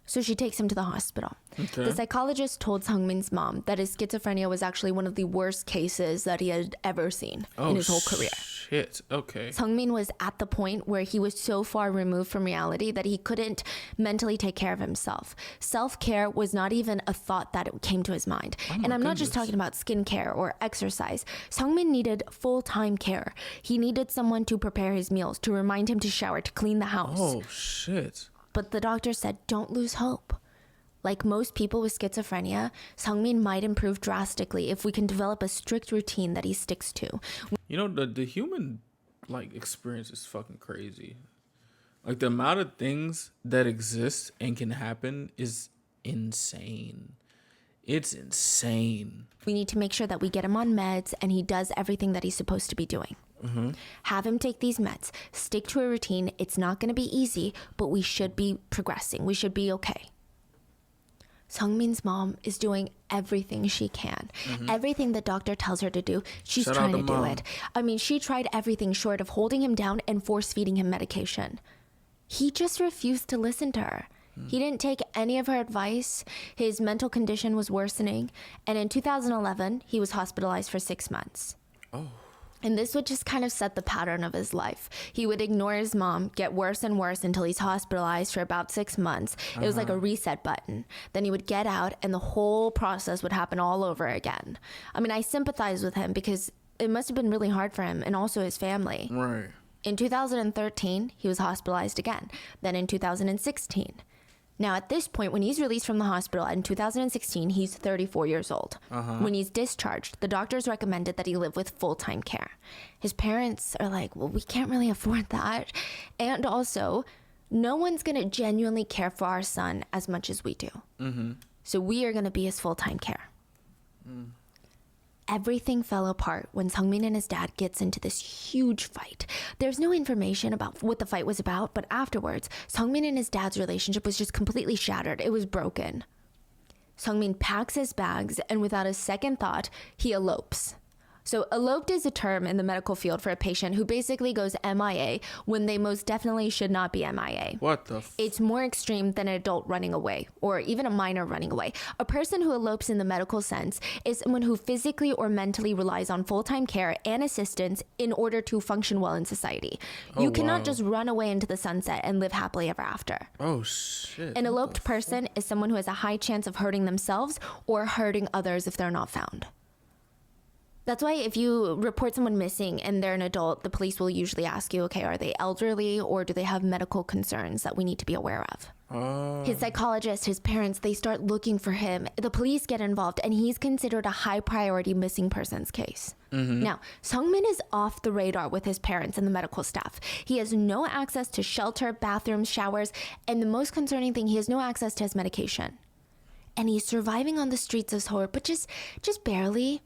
So she takes him to the hospital. Okay. The psychologist told Seungmin's mom that his schizophrenia was actually one of the worst cases that he had ever seen in his whole career. Shit. Okay. Seungmin was at the point where he was so far removed from reality that he couldn't mentally take care of himself. Self-care was not even a thought that it came to his mind. And I'm not just talking about skincare or exercise. Seungmin needed full-time care. He needed someone to prepare his meals, to remind him to shower, to clean the house. Oh, shit. But the doctor said, don't lose hope. Like most people with schizophrenia, Seungmin might improve drastically if we can develop a strict routine that he sticks to. You know, the human, like, experience is fucking crazy. Like, the amount of things that exist and can happen is insane. It's insane. We need to make sure that we get him on meds and he does everything that he's supposed to be doing. Have him take these meds, stick to a routine. It's not going to be easy, but we should be progressing. We should be okay. Seungmin's mom is doing everything she can. Everything the doctor tells her to do, she's Shout out trying to to do mom. it. I mean, she tried everything short of holding him down and force feeding him medication. He just refused to listen to her. He didn't take any of her advice. His mental condition was worsening. And in 2011, he was hospitalized for 6 months. And this would just kind of set the pattern of his life. He would ignore his mom, get worse and worse until he's hospitalized for about 6 months. It was like a reset button. Then he would get out and the whole process would happen all over again. I mean, I sympathize with him because it must have been really hard for him and also his family. Right. In 2013, he was hospitalized again. Then in 2016. Now, at this point, when he's released from the hospital in 2016, he's 34 years old. When he's discharged, the doctors recommended that he live with full-time care. His parents are like, well, we can't really afford that. And also, no one's going to genuinely care for our son as much as we do. So we are going to be his full-time care. Everything fell apart when Seungmin and his dad gets into this huge fight. There's no information about what the fight was about, but afterwards, Seungmin and his dad's relationship was just completely shattered. It was broken. Seungmin packs his bags, and without a second thought, he elopes. So eloped is a term in the medical field for a patient who basically goes MIA when they most definitely should not be MIA. What the It's more extreme than an adult running away or even a minor running away. A person who elopes in the medical sense is someone who physically or mentally relies on full-time care and assistance in order to function well in society. You cannot just run away into the sunset and live happily ever after. Oh, shit. An eloped person is someone who has a high chance of hurting themselves or hurting others if they're not found. That's why if you report someone missing and they're an adult, the police will usually ask you, okay, are they elderly or do they have medical concerns that we need to be aware of? His psychologist, his parents, they start looking for him. The police get involved and he's considered a high priority missing persons case. Now, Sungmin is off the radar with his parents and the medical staff. He has no access to shelter, bathrooms, showers, and the most concerning thing, he has no access to his medication. And he's surviving on the streets of Seoul, but just barely.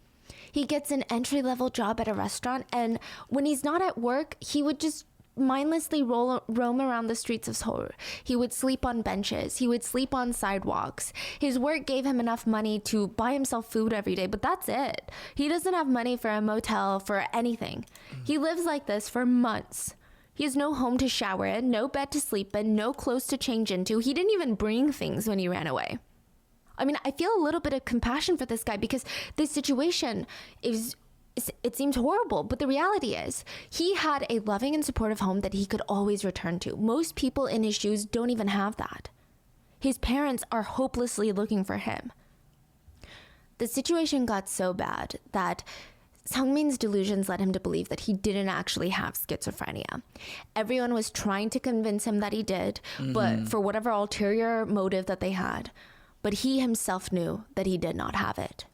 He gets an entry-level job at a restaurant, and when he's not at work, he would just mindlessly roam around the streets of Seoul. He would sleep on benches. He would sleep on sidewalks. His work gave him enough money to buy himself food every day, but that's it. He doesn't have money for a motel, for anything. He lives like this for months. He has no home to shower in, no bed to sleep in, no clothes to change into. He didn't even bring things when he ran away. I mean, I feel a little bit of compassion for this guy because this situation it seems horrible, but the reality is he had a loving and supportive home that he could always return to. Most people in his shoes don't even have that. His parents are hopelessly looking for him. The situation got so bad that Sungmin's delusions led him to believe that he didn't actually have schizophrenia. Everyone was trying to convince him that he did, but for whatever ulterior motive that they had, but he himself knew that he did not have it.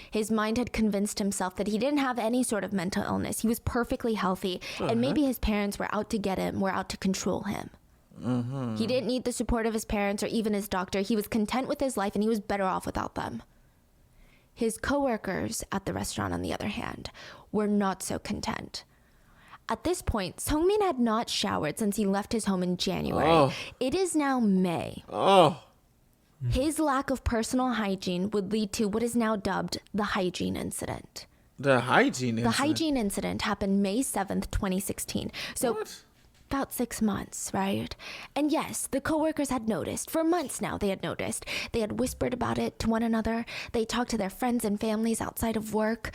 His mind had convinced himself that he didn't have any sort of mental illness. He was perfectly healthy, and maybe his parents were out to get him, were out to control him. He didn't need the support of his parents or even his doctor. He was content with his life, and he was better off without them. His coworkers at the restaurant, on the other hand, were not so content. At this point, Sungmin had not showered since he left his home in January. It is now May. His lack of personal hygiene would lead to what is now dubbed the hygiene incident. The hygiene incident? The hygiene incident happened May 7th, 2016. So about 6 months, right? And yes, the coworkers had noticed. For months now, they had noticed. They had whispered about it to one another. They talked to their friends and families outside of work.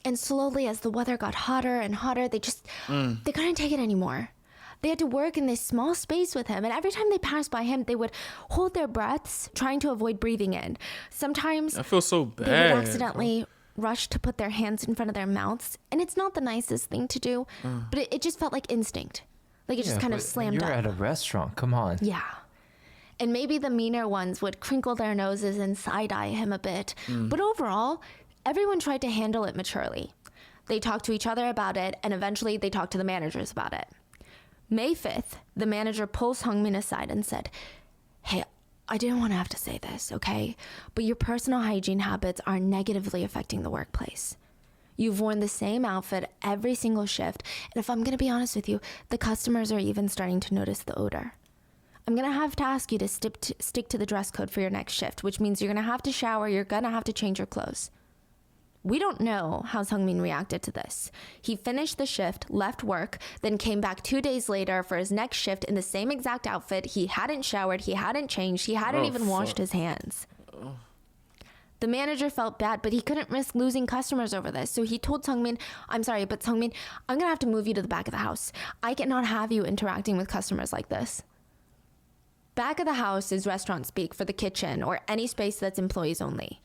And slowly, as the weather got hotter and hotter, they couldn't take it anymore. They had to work in this small space with him, and every time they passed by him, they would hold their breaths, trying to avoid breathing in. Sometimes I feel so bad. They would accidentally rush to put their hands in front of their mouths, and it's not the nicest thing to do, but it just felt like instinct. Like it just kind of slammed you're up. You're at a restaurant, come on. Yeah. And maybe the meaner ones would crinkle their noses and side-eye him a bit, but overall, everyone tried to handle it maturely. They talked to each other about it, and eventually they talked to the managers about it. May 5th, the manager pulls Sungmin aside and said, "Hey, I didn't want to have to say this, okay? But your personal hygiene habits are negatively affecting the workplace. You've worn the same outfit every single shift, and if I'm going to be honest with you, the customers are even starting to notice the odor. I'm going to have to ask you to stick to the dress code for your next shift, which means you're going to have to shower, you're going to have to change your clothes." We don't know how Sungmin reacted to this. He finished the shift, left work, then came back 2 days later for his next shift in the same exact outfit. He hadn't showered, he hadn't changed, he hadn't even washed his hands. The manager felt bad, but he couldn't risk losing customers over this. So he told Sungmin, "I'm sorry, but Sungmin, I'm going to have to move you to the back of the house. I cannot have you interacting with customers like this." Back of the house is restaurant speak for the kitchen or any space that's employees only.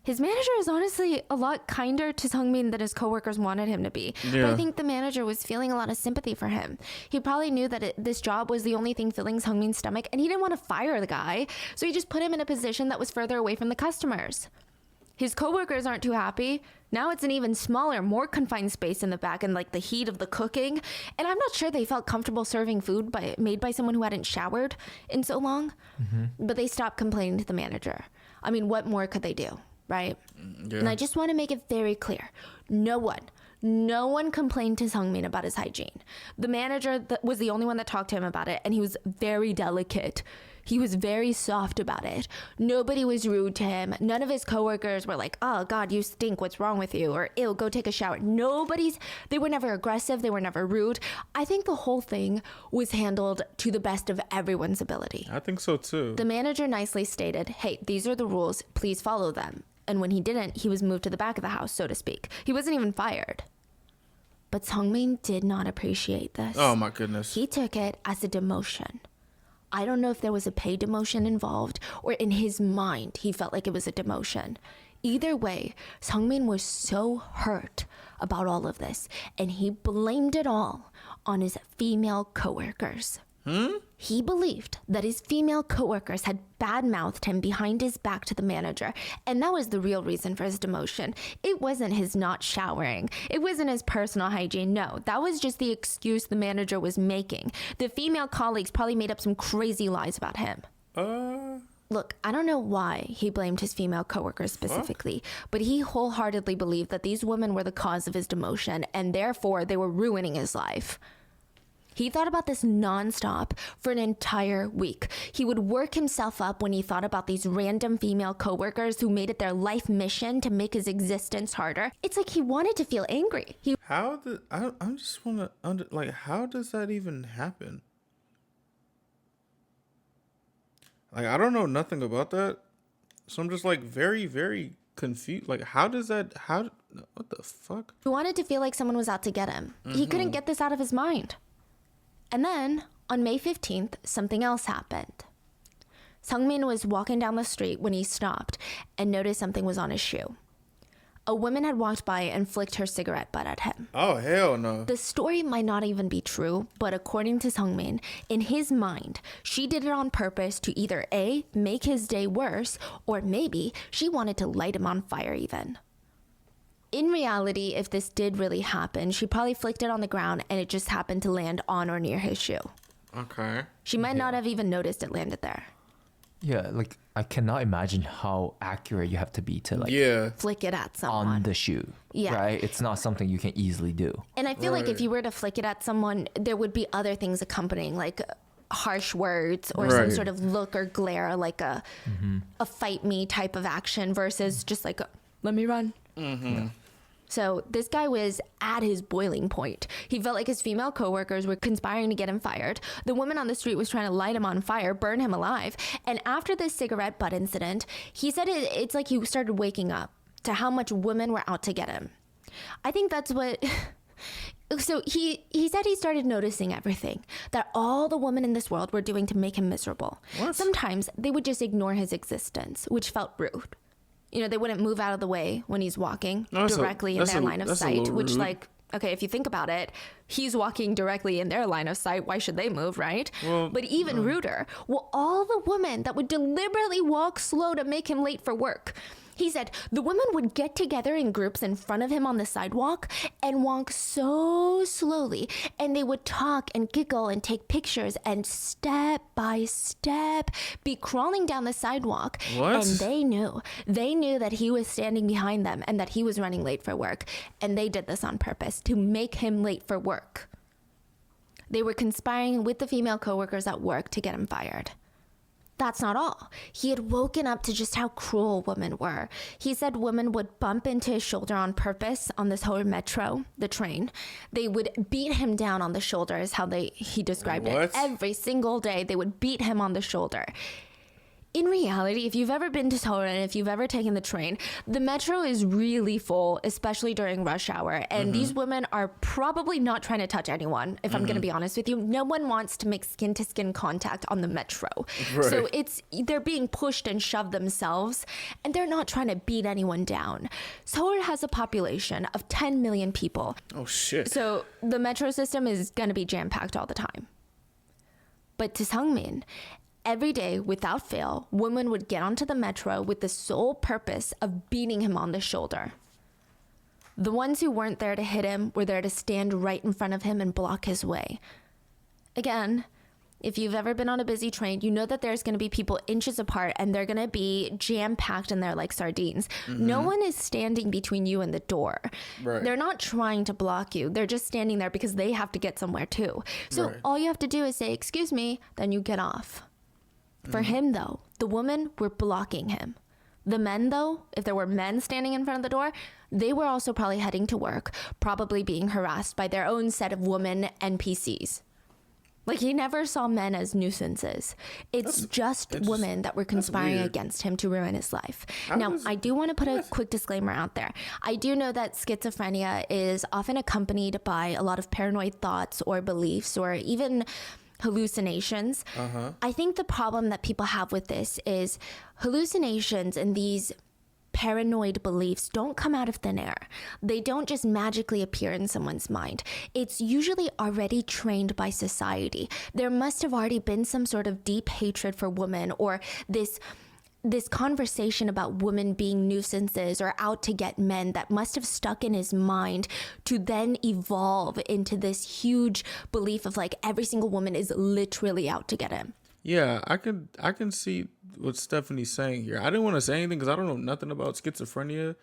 His manager is honestly a lot kinder to Sungmin than his coworkers wanted him to be. But I think the manager was feeling a lot of sympathy for him. He probably knew that this job was the only thing filling Sungmin's stomach, and he didn't want to fire the guy. So he just put him in a position that was further away from the customers. His coworkers aren't too happy. Now it's an even smaller, more confined space in the back and like the heat of the cooking. And I'm not sure they felt comfortable serving food made by someone who hadn't showered in so long. But they stopped complaining to the manager. I mean, what more could they do, right? And I just want to make it very clear. No one, No one complained to Sungmin about his hygiene. The manager was the only one that talked to him about it, and he was very delicate. He was very soft about it. Nobody was rude to him. None of his coworkers were like, oh God, you stink, what's wrong with you? Or, ew, go take a shower. They were never aggressive. They were never rude. I think the whole thing was handled to the best of everyone's ability. I think so too. The manager nicely stated, hey, these are the rules, please follow them. And when he didn't, he was moved to the back of the house, so to speak. He wasn't even fired. But Sungmin did not appreciate this. Oh my goodness. He took it as a demotion. I don't know if there was a pay demotion involved or in his mind he felt like it was a demotion. Either way, Sungmin was so hurt about all of this and he blamed it all on his female coworkers. He believed that his female coworkers had bad-mouthed him behind his back to the manager, and that was the real reason for his demotion. It wasn't his not showering. It wasn't his personal hygiene. No, that was just the excuse the manager was making. The female colleagues probably made up some crazy lies about him. Look, I don't know why he blamed his female coworkers specifically, but he wholeheartedly believed that these women were the cause of his demotion, and therefore they were ruining his life. He thought about this nonstop for an entire week. He would work himself up when he thought about these random female coworkers who made it their life mission to make his existence harder. It's like he wanted to feel angry. I just want to how does that even happen? Like, I don't know nothing about that, so I'm just like very, very confused. Like, what the fuck? He wanted to feel like someone was out to get him. He couldn't get this out of his mind. And then, on May 15th, something else happened. Sungmin was walking down the street when he stopped and noticed something was on his shoe. A woman had walked by and flicked her cigarette butt at him. Oh, hell no. The story might not even be true, but according to Sungmin, in his mind, she did it on purpose to either A, make his day worse, or maybe she wanted to light him on fire even. In reality, if this did really happen, she probably flicked it on the ground and it just happened to land on or near his shoe. Okay. She might not have even noticed it landed there. Yeah, like I cannot imagine how accurate you have to be to Flick it at someone. on the shoe. Yeah. Right? It's not something you can easily do. And I feel like if you were to flick it at someone, there would be other things accompanying, like harsh words or some sort of look or glare, like a fight me type of action versus just like let me run. Yeah. So this guy was at his boiling point. He felt like his female coworkers were conspiring to get him fired. The woman on the street was trying to light him on fire, burn him alive. And after this cigarette butt incident, he said it's like he started waking up to how much women were out to get him. I think that's what... So he said he started noticing everything, that all the women in this world were doing to make him miserable. What? Sometimes they would just ignore his existence, which felt rude. You know, they wouldn't move out of the way when he's walking directly in their line of sight, which like, okay, if you think about it, he's walking directly in their line of sight. Why should they move, right? Well, but even ruder, all the women that would deliberately walk slow to make him late for work. He said the women would get together in groups in front of him on the sidewalk and walk so slowly, and they would talk and giggle and take pictures and step by step be crawling down the sidewalk. What? And they knew that he was standing behind them and that he was running late for work, and they did this on purpose to make him late for work. They were conspiring with the female coworkers at work to get him fired. That's not all. He had woken up to just how cruel women were. He said women would bump into his shoulder on purpose on this whole metro, the train. They would beat him down on the shoulder is how he described it. Every single day they would beat him on the shoulder. In reality, if you've ever been to Seoul and if you've ever taken the train, the metro is really full, especially during rush hour. And these women are probably not trying to touch anyone, if I'm going to be honest with you. No one wants to make skin-to-skin contact on the metro. Right. So they're being pushed and shoved themselves, and they're not trying to beat anyone down. Seoul has a population of 10 million people. Oh, shit. So the metro system is going to be jam-packed all the time. But to Sungmin, every day, without fail, women would get onto the metro with the sole purpose of beating him on the shoulder. The ones who weren't there to hit him were there to stand right in front of him and block his way. Again, If you've ever been on a busy train, you know that there's going to be people inches apart and they're going to be jam-packed in there like sardines. No one is standing between you and the door. Right. They're not trying to block you. They're just standing there because they have to get somewhere too. So all you have to do is say, excuse me, then you get off. For him, though, the women were blocking him. The men, though, if there were men standing in front of the door, they were also probably heading to work, probably being harassed by their own set of women NPCs. Like, he never saw men as nuisances. It's just women that were conspiring against him to ruin his life. Now, I do want to put a quick disclaimer out there. I do know that schizophrenia is often accompanied by a lot of paranoid thoughts or beliefs or even hallucinations. I think the problem that people have with this is hallucinations and these paranoid beliefs don't come out of thin air. They don't just magically appear in someone's mind. It's usually already trained by society. There must have already been some sort of deep hatred for women, or this conversation about women being nuisances or out to get men that must have stuck in his mind to then evolve into this huge belief of like every single woman is literally out to get him. Yeah, I can see what Stephanie's saying here. I didn't want to say anything because I don't know nothing about schizophrenia,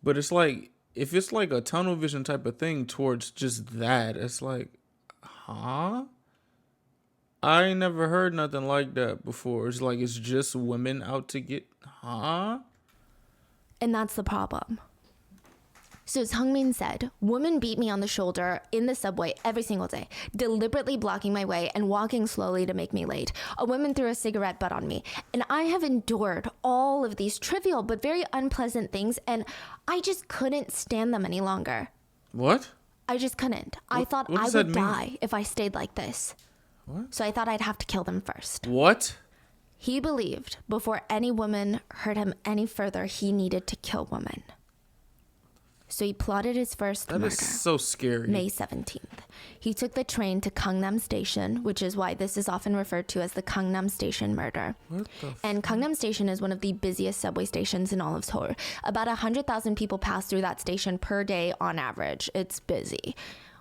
but it's like, if it's like a tunnel vision type of thing towards just that, it's like, huh? I ain't never heard nothing like that before. It's like, it's just women out to get, huh? And that's the problem. So as Hungmin said, women beat me on the shoulder in the subway every single day, deliberately blocking my way and walking slowly to make me late. A woman threw a cigarette butt on me. And I have endured all of these trivial but very unpleasant things, and I just couldn't stand them any longer. What? I just couldn't. I thought I would die if I stayed like this. What? So I thought I'd have to kill them first. What? He believed before any woman hurt him any further, he needed to kill women. So he plotted his first murder. That is so scary. May 17th. He took the train to Gangnam Station, which is why this is often referred to as the Gangnam Station murder. And Gangnam Station is one of the busiest subway stations in all of Seoul. About 100,000 people pass through that station per day on average. It's busy.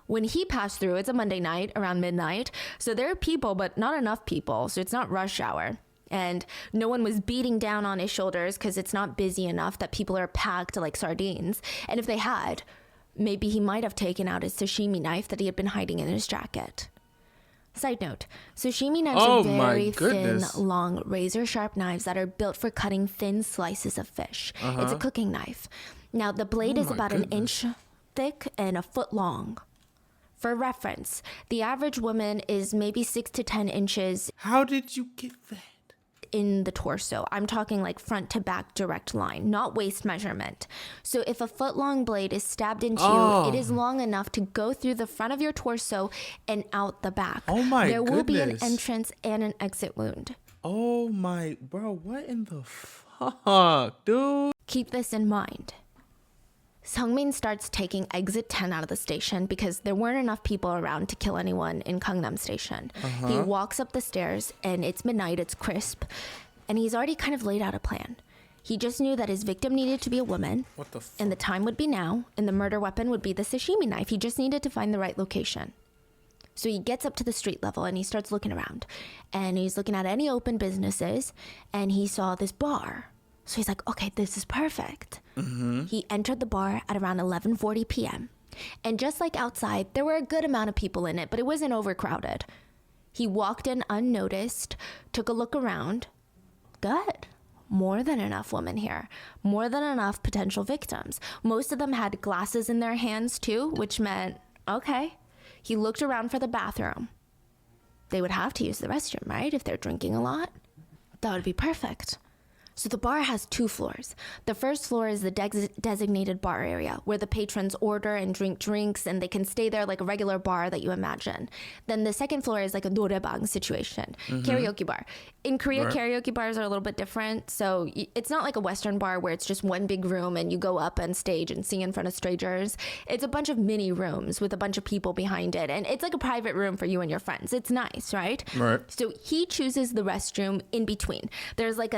When he passed through, it's a Monday night around midnight. So there are people, but not enough people. So it's not rush hour. And no one was beating down on his shoulders because it's not busy enough that people are packed like sardines. And if they had, maybe he might have taken out his sashimi knife that he had been hiding in his jacket. Side note, sashimi knives are very thin, long, razor-sharp knives that are built for cutting thin slices of fish. It's a cooking knife. Now, the blade is about an inch thick and a foot long. For reference, the average woman is maybe 6 to 10 inches. How did you get that? In the torso. I'm talking like front to back direct line, not waist measurement. So if a foot long blade is stabbed into you, it is long enough to go through the front of your torso and out the back. Oh my There will be an goodness. entrance and an exit wound. Oh my, bro, what in the fuck, dude? Keep this in mind. Sungmin starts taking exit 10 out of the station because there weren't enough people around to kill anyone in Gangnam Station. He walks up the stairs and it's midnight, it's crisp, and he's already kind of laid out a plan. He just knew that his victim needed to be a woman, What the fuck? and the time would be now, and the murder weapon would be the sashimi knife. He just needed to find the right location. So he gets up to the street level and he starts looking around, and he's looking at any open businesses, and he saw this bar. So he's like, okay, this is perfect. He entered the bar at around 11:40 p.m. And just like outside, there were a good amount of people in it, but it wasn't overcrowded. He walked in unnoticed, took a look around. Good. More than enough women here. More than enough potential victims. Most of them had glasses in their hands too, which meant, okay. He looked around for the bathroom. They would have to use the restroom, right? If they're drinking a lot. That would be perfect. So the bar has 2 floors. The first floor is the designated bar area where the patrons order and drink drinks and they can stay there like a regular bar that you imagine. Then the second floor is like a noraebang situation, karaoke bar. In Korea, karaoke bars are a little bit different. So it's not like a Western bar where it's just one big room and you go up on stage and sing in front of strangers. It's a bunch of mini rooms with a bunch of people behind it. And it's like a private room for you and your friends. It's nice, right? Right. So he chooses the restroom in between. There's like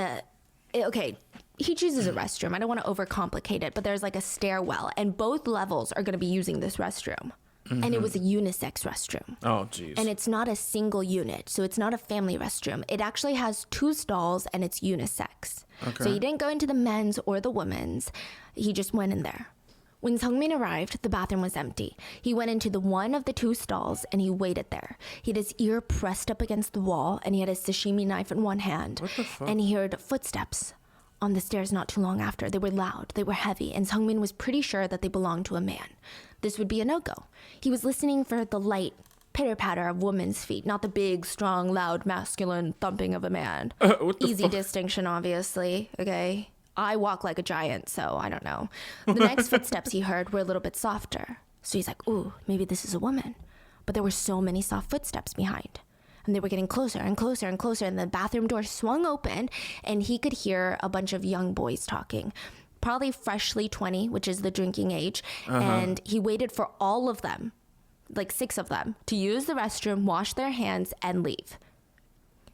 he chooses a restroom. I don't want to overcomplicate it, but there's like a stairwell, and both levels are going to be using this restroom. and it was a unisex restroom. Oh, jeez. And it's not a single unit, so it's not a family restroom. It actually has 2 stalls, and it's unisex. Okay. So he didn't go into the men's or the women's. He just went in there. When Seungmin arrived, the bathroom was empty. He went into the one of the 2 stalls, and he waited there. He had his ear pressed up against the wall, and he had his sashimi knife in one hand. What the fuck? And he heard footsteps on the stairs not too long after. They were loud, they were heavy, and Seungmin was pretty sure that they belonged to a man. This would be a no-go. He was listening for the light pitter-patter of women's feet, not the big, strong, loud, masculine thumping of a man. What the Easy fuck? distinction, obviously, okay? I walk like a giant, so I don't know. The next footsteps he heard were a little bit softer. So he's like, ooh, maybe this is a woman. But there were so many soft footsteps behind. And they were getting closer and closer and closer, and the bathroom door swung open, and he could hear a bunch of young boys talking. Probably freshly 20, which is the drinking age. And he waited for all of them, like 6 of them, to use the restroom, wash their hands, and leave.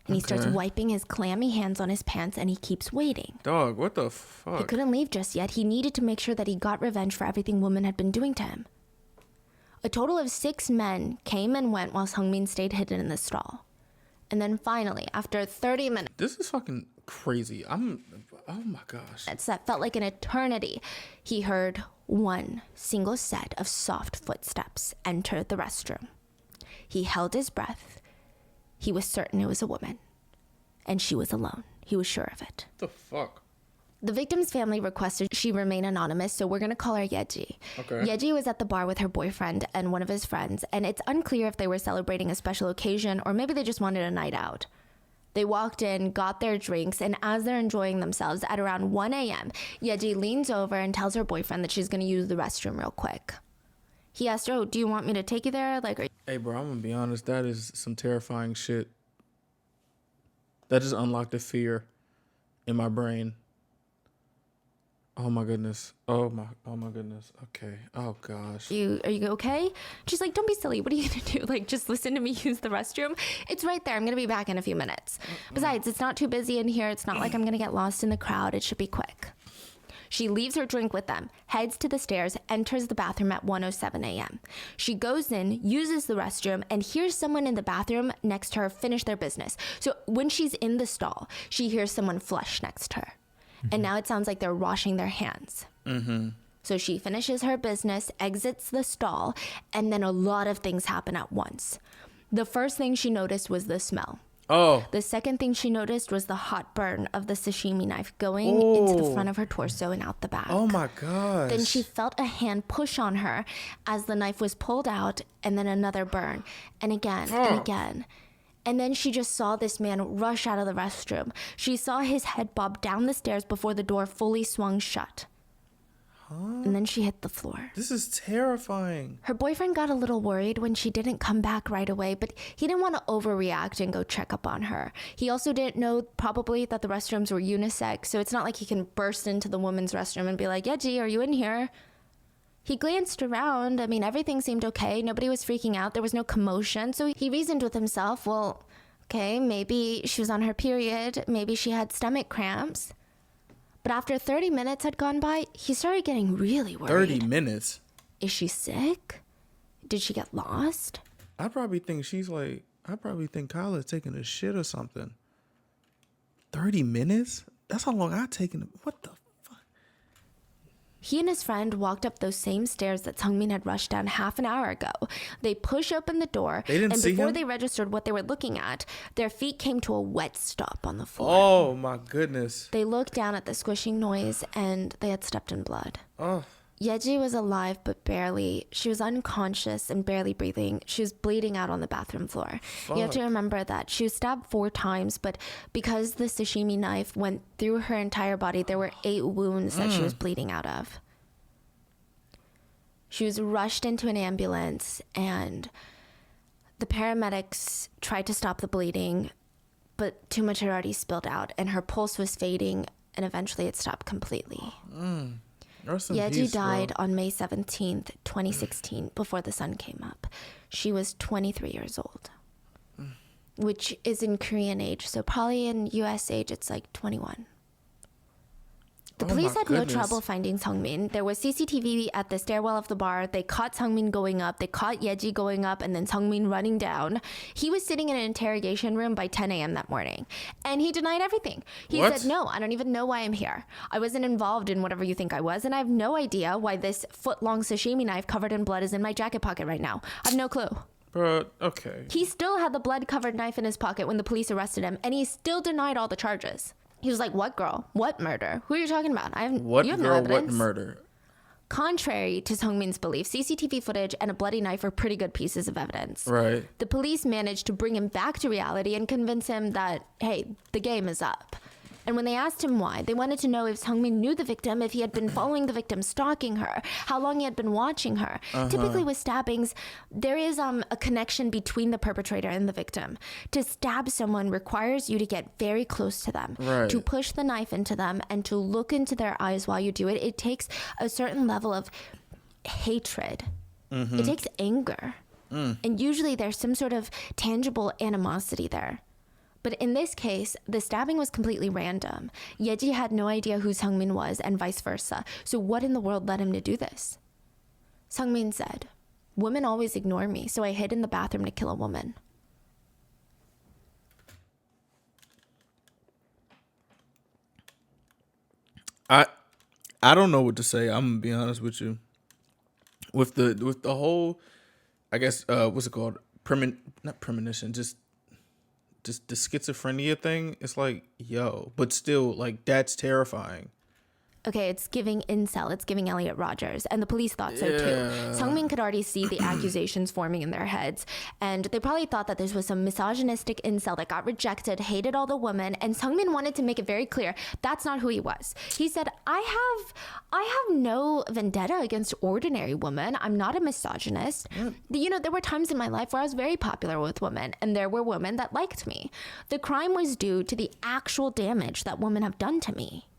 And he starts Okay. wiping his clammy hands on his pants, and he keeps waiting. Dog, what the He fuck? couldn't leave just yet. He needed to make sure that he got revenge for everything women had been doing to him. A total of 6 men came and went while Seungmin stayed hidden in the stall. And then finally, after 30 minutes, This is fucking crazy. Oh my gosh. that felt like an eternity, he heard one single set of soft footsteps enter the restroom. He held his breath. He was certain it was a woman. And she was alone. He was sure of it. What the fuck? The victim's family requested she remain anonymous, so we're going to call her Yeji. Okay. Yeji was at the bar with her boyfriend and one of his friends, and it's unclear if they were celebrating a special occasion or maybe they just wanted a night out. They walked in, got their drinks, and as they're enjoying themselves at around 1 a.m., Yeji leans over and tells her boyfriend that she's going to use the restroom real quick. He asked her, oh, do you want me to take you there? Hey, bro, I'm gonna be honest. That is some terrifying shit. That just unlocked a fear in my brain. Oh my goodness. Oh my goodness. Okay. Oh gosh. Are you okay? She's like, don't be silly. What are you gonna do? Like, just listen to me use the restroom. It's right there. I'm gonna be back in a few minutes. Besides, it's not too busy in here. It's not like I'm gonna get lost in the crowd. It should be quick. She leaves her drink with them, heads to the stairs, enters the bathroom at 1:07 a.m. She goes in, uses the restroom, and hears someone in the bathroom next to her finish their business. So when she's in the stall, she hears someone flush next to her. And now it sounds like they're washing their hands. So she finishes her business, exits the stall, and then a lot of things happen at once. The first thing she noticed was the smell. Oh. The second thing she noticed was the hot burn of the sashimi knife going into the front of her torso and out the back. Oh my gosh. Then she felt a hand push on her as the knife was pulled out, and then another burn, and again, and again. And then she just saw this man rush out of the restroom. She saw his head bob down the stairs before the door fully swung shut. And then she hit the floor. This is terrifying. Her boyfriend got a little worried when she didn't come back right away, but he didn't want to overreact and go check up on her. He also didn't know probably that the restrooms were unisex, so it's not like he can burst into the women's restroom and be like, Yeji, are you in here? He glanced around. I mean, everything seemed okay. Nobody was freaking out. There was no commotion. So he reasoned with himself, well, okay, maybe she was on her period. Maybe she had stomach cramps. But after 30 minutes had gone by, he started getting really worried. 30 minutes? Is she sick? Did she get lost? I probably think Kyla's taking a shit or something. 30 minutes? That's how long I've taken. What the fuck? He and his friend walked up those same stairs that Seungmin had rushed down half an hour ago. They push open the door, They didn't and see before him? they registered what they were looking at, their feet came to a wet stop on the floor. Oh my goodness. They looked down at the squishing noise, and they had stepped in blood. Oh. Yeji was alive, but barely. She was unconscious and barely breathing. She was bleeding out on the bathroom floor. You have to remember that she was stabbed 4 times, but because the sashimi knife went through her entire body, there were 8 wounds that she was bleeding out of. She was rushed into an ambulance, and the paramedics tried to stop the bleeding, but too much had already spilled out, and her pulse was fading, and eventually it stopped completely. Rest in Yeji peace, died bro. on May 17th, 2016, before the sun came up. She was 23 years old, which is in Korean age, so probably in US age, it's like 21. The Oh police my had no goodness. trouble finding Seungmin. There was CCTV at the stairwell of the bar. They caught Seungmin going up. They caught Yeji going up and then Seungmin running down. He was sitting in an interrogation room by 10 a.m. that morning. And he denied everything. He What? said, no, I don't even know why I'm here. I wasn't involved in whatever you think I was. And I have no idea why this foot-long sashimi knife covered in blood is in my jacket pocket right now. I have no clue. But okay. He still had the blood-covered knife in his pocket when the police arrested him. And he still denied all the charges. He was like, what girl? What murder? Who are you talking about? What you have girl? no What evidence. murder? Contrary to Seungmin's belief, CCTV footage and a bloody knife are pretty good pieces of evidence. Right. The police managed to bring him back to reality and convince him that, hey, the game is up. And when they asked him why, they wanted to know if Seungmin knew the victim, if he had been following the victim, stalking her, how long he had been watching her. Typically with stabbings, there is a connection between the perpetrator and the victim. To stab someone requires you to get very close to them, Right. to push the knife into them, and to look into their eyes while you do it. It takes a certain level of hatred. It takes anger. And usually there's some sort of tangible animosity there. But in this case, the stabbing was completely random. Yeji had no idea who Seungmin was and vice versa. So what in the world led him to do this? Seungmin said, women always ignore me, so I hid in the bathroom to kill a woman. I don't know what to say. I'm gonna be honest with you. With the whole, I guess what's it called? Not premonition, just the schizophrenia thing. It's like, yo, but still, like, that's terrifying. Okay, it's giving incel, it's giving Elliot Rodgers, and the police thought so too. Seungmin could already see the accusations forming in their heads, and they probably thought that this was some misogynistic incel that got rejected, hated all the women, and Seungmin wanted to make it very clear that's not who he was. He said, I have no vendetta against ordinary women. I'm not a misogynist. You know, there were times in my life where I was very popular with women, and there were women that liked me. The crime was due to the actual damage that women have done to me.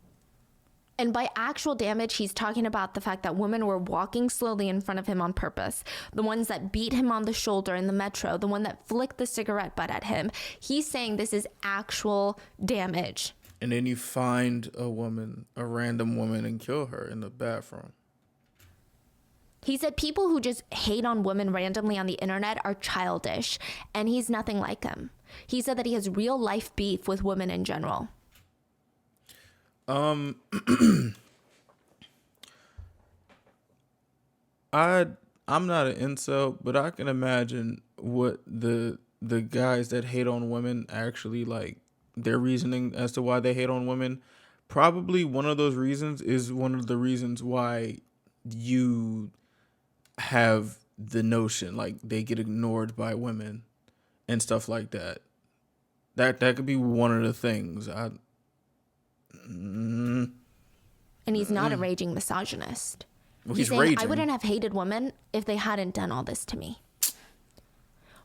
And by actual damage, he's talking about the fact that women were walking slowly in front of him on purpose. The ones that beat him on the shoulder in the metro, the one that flicked the cigarette butt at him. He's saying this is actual damage. And then you find a random woman, and kill her in the bathroom. He said people who just hate on women randomly on the internet are childish, and he's nothing like them. He said that he has real life beef with women in general. I'm not an incel, but I can imagine what the guys that hate on women actually, like, their reasoning as to why they hate on women. Probably one of those reasons is one of the reasons why you have the notion, like, they get ignored by women and stuff like that. That could be one of the things. And he's not a raging misogynist. Well, He's he's saying, raging. I wouldn't have hated women if they hadn't done all this to me.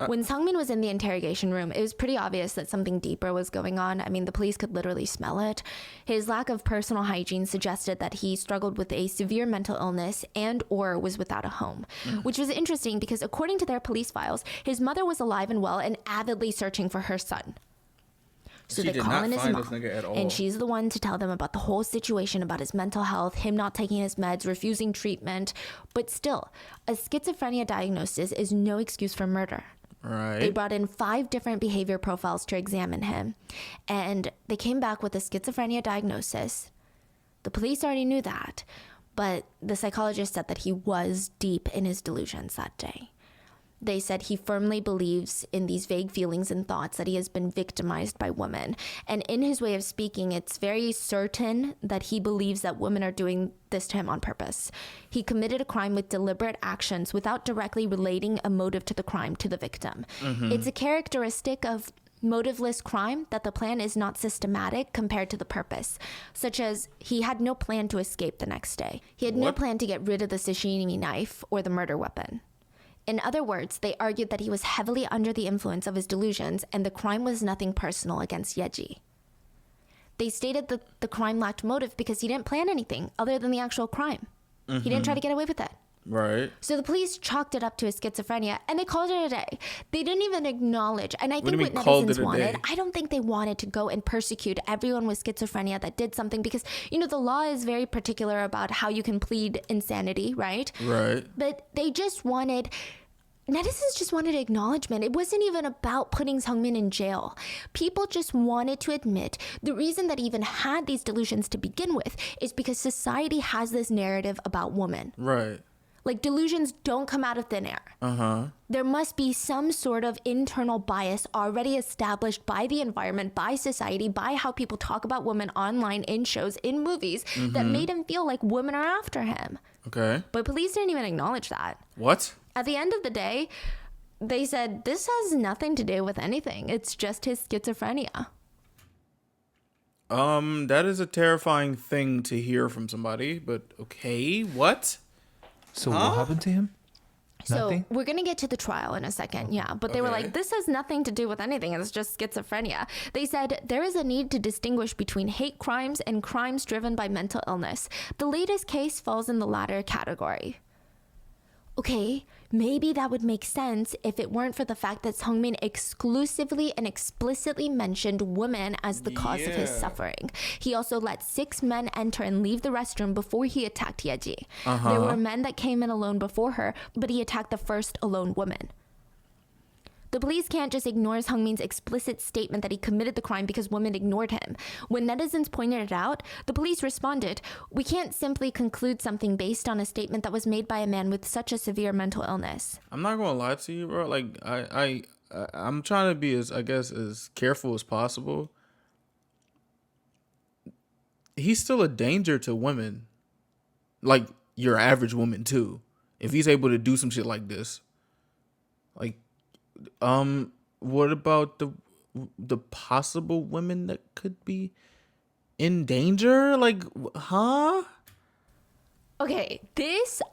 When Seungmin was in the interrogation room, it was pretty obvious that something deeper was going on. I mean, the police could literally smell it. His lack of personal hygiene suggested that he struggled with a severe mental illness and or was without a home, which was interesting because according to their police files, his mother was alive and well and avidly searching for her son. So She they did call not in his find mom, this nigga at all. and she's the one to tell them about the whole situation, about his mental health, him not taking his meds, refusing treatment. But still, a schizophrenia diagnosis is no excuse for murder. Right. They brought in 5 different behavior profiles to examine him, and they came back with a schizophrenia diagnosis. The police already knew that, but the psychologist said that he was deep in his delusions that day. They said he firmly believes in these vague feelings and thoughts that he has been victimized by women. And in his way of speaking, it's very certain that he believes that women are doing this to him on purpose. He committed a crime with deliberate actions without directly relating a motive to the crime to the victim. It's a characteristic of motiveless crime that the plan is not systematic compared to the purpose, such as he had no plan to escape the next day. He had no plan to get rid of the sashimi knife or the murder weapon. In other words, they argued that he was heavily under the influence of his delusions and the crime was nothing personal against Yeji. They stated that the crime lacked motive because he didn't plan anything other than the actual crime. He didn't try to get away with it. Right. So the police chalked it up to his schizophrenia and they called it a day. They didn't even acknowledge. And I What do think you what mean called netizens it a wanted, day? I don't think they wanted to go and persecute everyone with schizophrenia that did something because, you know, the law is very particular about how you can plead insanity, right? Right. But they just wanted. Netizens just wanted acknowledgement. It wasn't even about putting Seungmin in jail. People just wanted to admit the reason that he even had these delusions to begin with is because society has this narrative about women. Right. Like, delusions don't come out of thin air. Uh-huh. There must be some sort of internal bias already established by the environment, by society, by how people talk about women online, in shows, in movies, that made him feel like women are after him. Okay. But police didn't even acknowledge that. What? At the end of the day, they said, this has nothing to do with anything. It's just his schizophrenia. That is a terrifying thing to hear from somebody, but okay, what? So what happened to him? So Nothing? we're going to get to the trial in a second, yeah. But they were Okay. like, this has nothing to do with anything. It's just schizophrenia. They said there is a need to distinguish between hate crimes and crimes driven by mental illness. The latest case falls in the latter category. Okay, maybe that would make sense if it weren't for the fact that Seungmin exclusively and explicitly mentioned women as the cause of his Yeah. suffering. He also let 6 men enter and leave the restroom before he attacked Yeji. There were men that came in alone before her, but he attacked the first alone woman. The police can't just ignore Seungmin's explicit statement that he committed the crime because women ignored him. When netizens pointed it out, the police responded, "We can't simply conclude something based on a statement that was made by a man with such a severe mental illness." I'm not gonna lie to you, bro. Like I'm trying to be as as careful as possible. He's still a danger to women, like your average woman too. If he's able to do some shit like this, like, what about the possible women that could be in danger? Like, huh? Okay,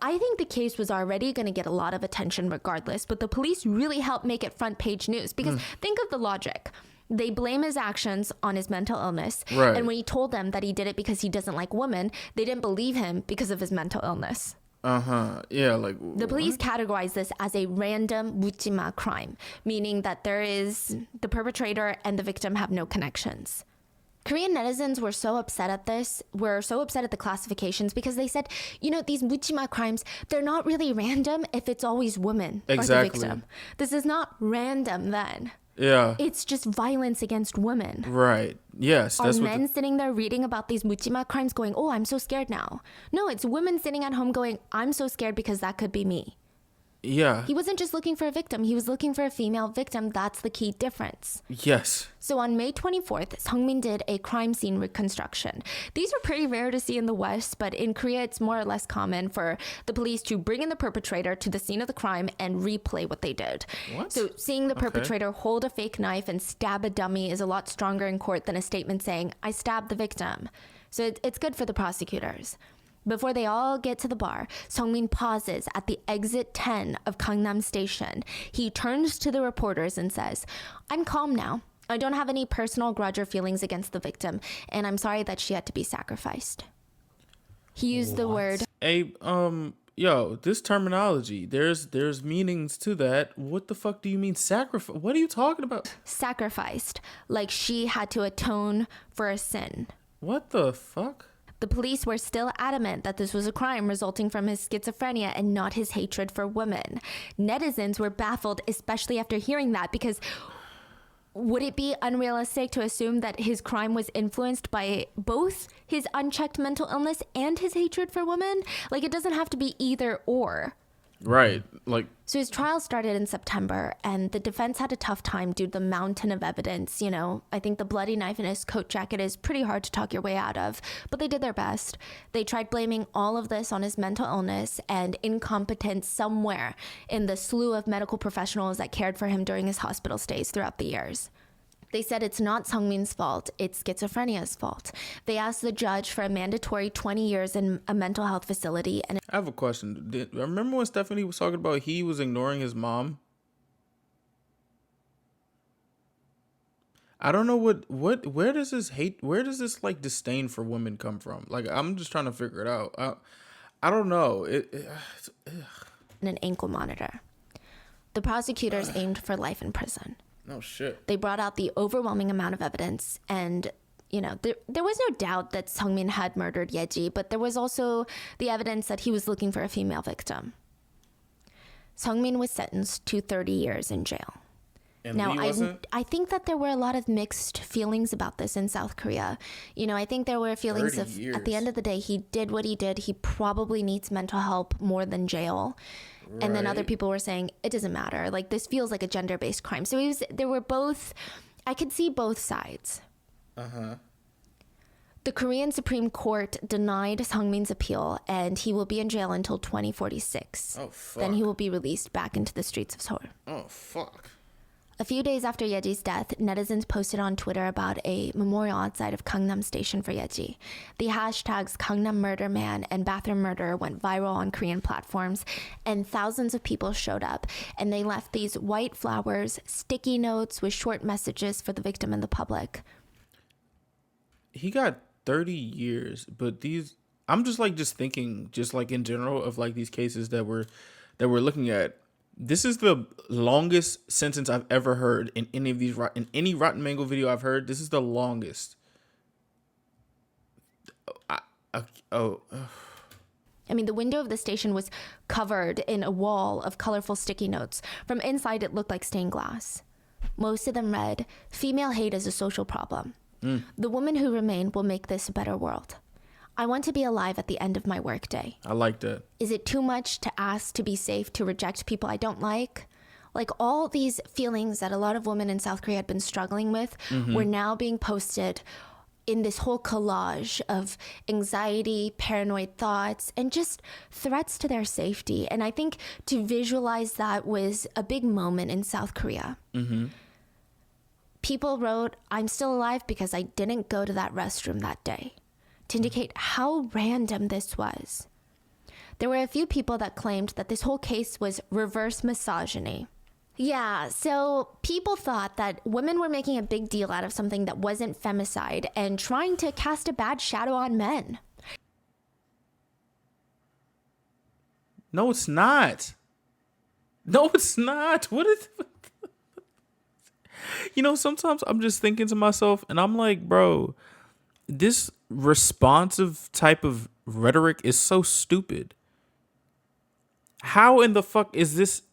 I think the case was already going to get a lot of attention regardless, but the police really helped make it front page news because think of the logic. They blame his actions on his mental illness. Right. And when he told them that he did it because he doesn't like women, they didn't believe him because of his mental illness. Yeah, like The police categorize this as a random 묻지마 crime, meaning that the perpetrator and the victim have no connections. Korean netizens were so upset at the classifications because they said, you know, these 묻지마 crimes, they're not really random if it's always women or the Exactly. victim. This is not random then. yeah, It's just violence against women. right. Yes, Are that's what. men sitting there reading about these 묻지마 crimes going, oh, I'm so scared now? No, it's women sitting at home going, I'm so scared because that could be me. Yeah. He wasn't just looking for a victim. He was looking for a female victim. That's the key difference. Yes. So on May 24th, Seungmin did a crime scene reconstruction. These are pretty rare to see in the West, but in Korea, it's more or less common for the police to bring in the perpetrator to the scene of the crime and replay what they did. What? So seeing the perpetrator hold a fake knife and stab a dummy is a lot stronger in court than a statement saying, I stabbed the victim. So it's good for the prosecutors. Before they all get to the bar, Seungmin pauses at the exit 10 of Gangnam Station. He turns to the reporters and says, I'm calm now. I don't have any personal grudge or feelings against the victim, and I'm sorry that she had to be sacrificed. He used the word Hey, yo, this terminology, there's meanings to that. What the fuck do you mean sacrifice? What are you talking about? sacrificed, like she had to atone for a sin. What the fuck? The police were still adamant that this was a crime resulting from his schizophrenia and not his hatred for women. Netizens were baffled, especially after hearing that, because would it be unrealistic to assume that his crime was influenced by both his unchecked mental illness and his hatred for women? Like, it doesn't have to be either or. Right. Like, So his trial started in September, and the defense had a tough time due to the mountain of evidence. You know, I think the bloody knife in his coat jacket is pretty hard to talk your way out of, but they did their best. They tried blaming all of this on his mental illness and incompetence somewhere in the slew of medical professionals that cared for him during his hospital stays throughout the years. They said it's not Seungmin's fault, it's schizophrenia's fault. They asked the judge for a mandatory 20 years in a mental health facility. And I have a question. Remember when Stephanie was talking about he was ignoring his mom? I don't know where does this like disdain for women come from? Like, I'm just trying to figure it out. I don't know. and an ankle monitor. The prosecutors aimed for life in prison. No shit. They brought out the overwhelming amount of evidence, and there was no doubt that Seungmin had murdered Yeji, but there was also the evidence that he was looking for a female victim. Seungmin was sentenced to 30 years in jail. And Now, Lee wasn't? I think that there were a lot of mixed feelings about this in South Korea. I think there were feelings 30 of, years. at the end of the day, he did what he did. He probably needs mental help more than jail. And then other Right. people were saying, it doesn't matter. Like, this feels like a gender-based crime. So there were both, I could see both sides. Uh-huh. The Korean Supreme Court denied Seungmin's appeal, and he will be in jail until 2046. Oh, fuck. Then he will be released back into the streets of Seoul. Oh, fuck. A few days after Yeji's death, netizens posted on Twitter about a memorial outside of Gangnam Station for Yeji. The hashtags Gangnam Murder Man and Bathroom Murder went viral on Korean platforms, and thousands of people showed up, and they left these white flowers, sticky notes with short messages for the victim and the public. He got 30 years, but I'm just thinking in general of like these cases that we're looking at. This is the longest sentence I've ever heard in any of these in any Rotten Mango video I've heard. This is the longest. I mean, the window of the station was covered in a wall of colorful sticky notes. From inside, it looked like stained glass. Most of them read, "Female hate is a social problem. The women who remain will make this a better world. I want to be alive at the end of my workday. I like that. Is it too much to ask to be safe to reject people I don't like?" Like, all these feelings that a lot of women in South Korea had been struggling with were now being posted in this whole collage of anxiety, paranoid thoughts, and just threats to their safety. And I think to visualize that was a big moment in South Korea. People wrote, "I'm still alive because I didn't go to that restroom that day," to indicate how random this was. There were a few people that claimed that this whole case was reverse misogyny. Yeah, so people thought that women were making a big deal out of something that wasn't femicide and trying to cast a bad shadow on men. No, it's not. No, it's not. What is... sometimes I'm just thinking to myself, and I'm like, bro, this responsive type of rhetoric is so stupid. How in the fuck is this?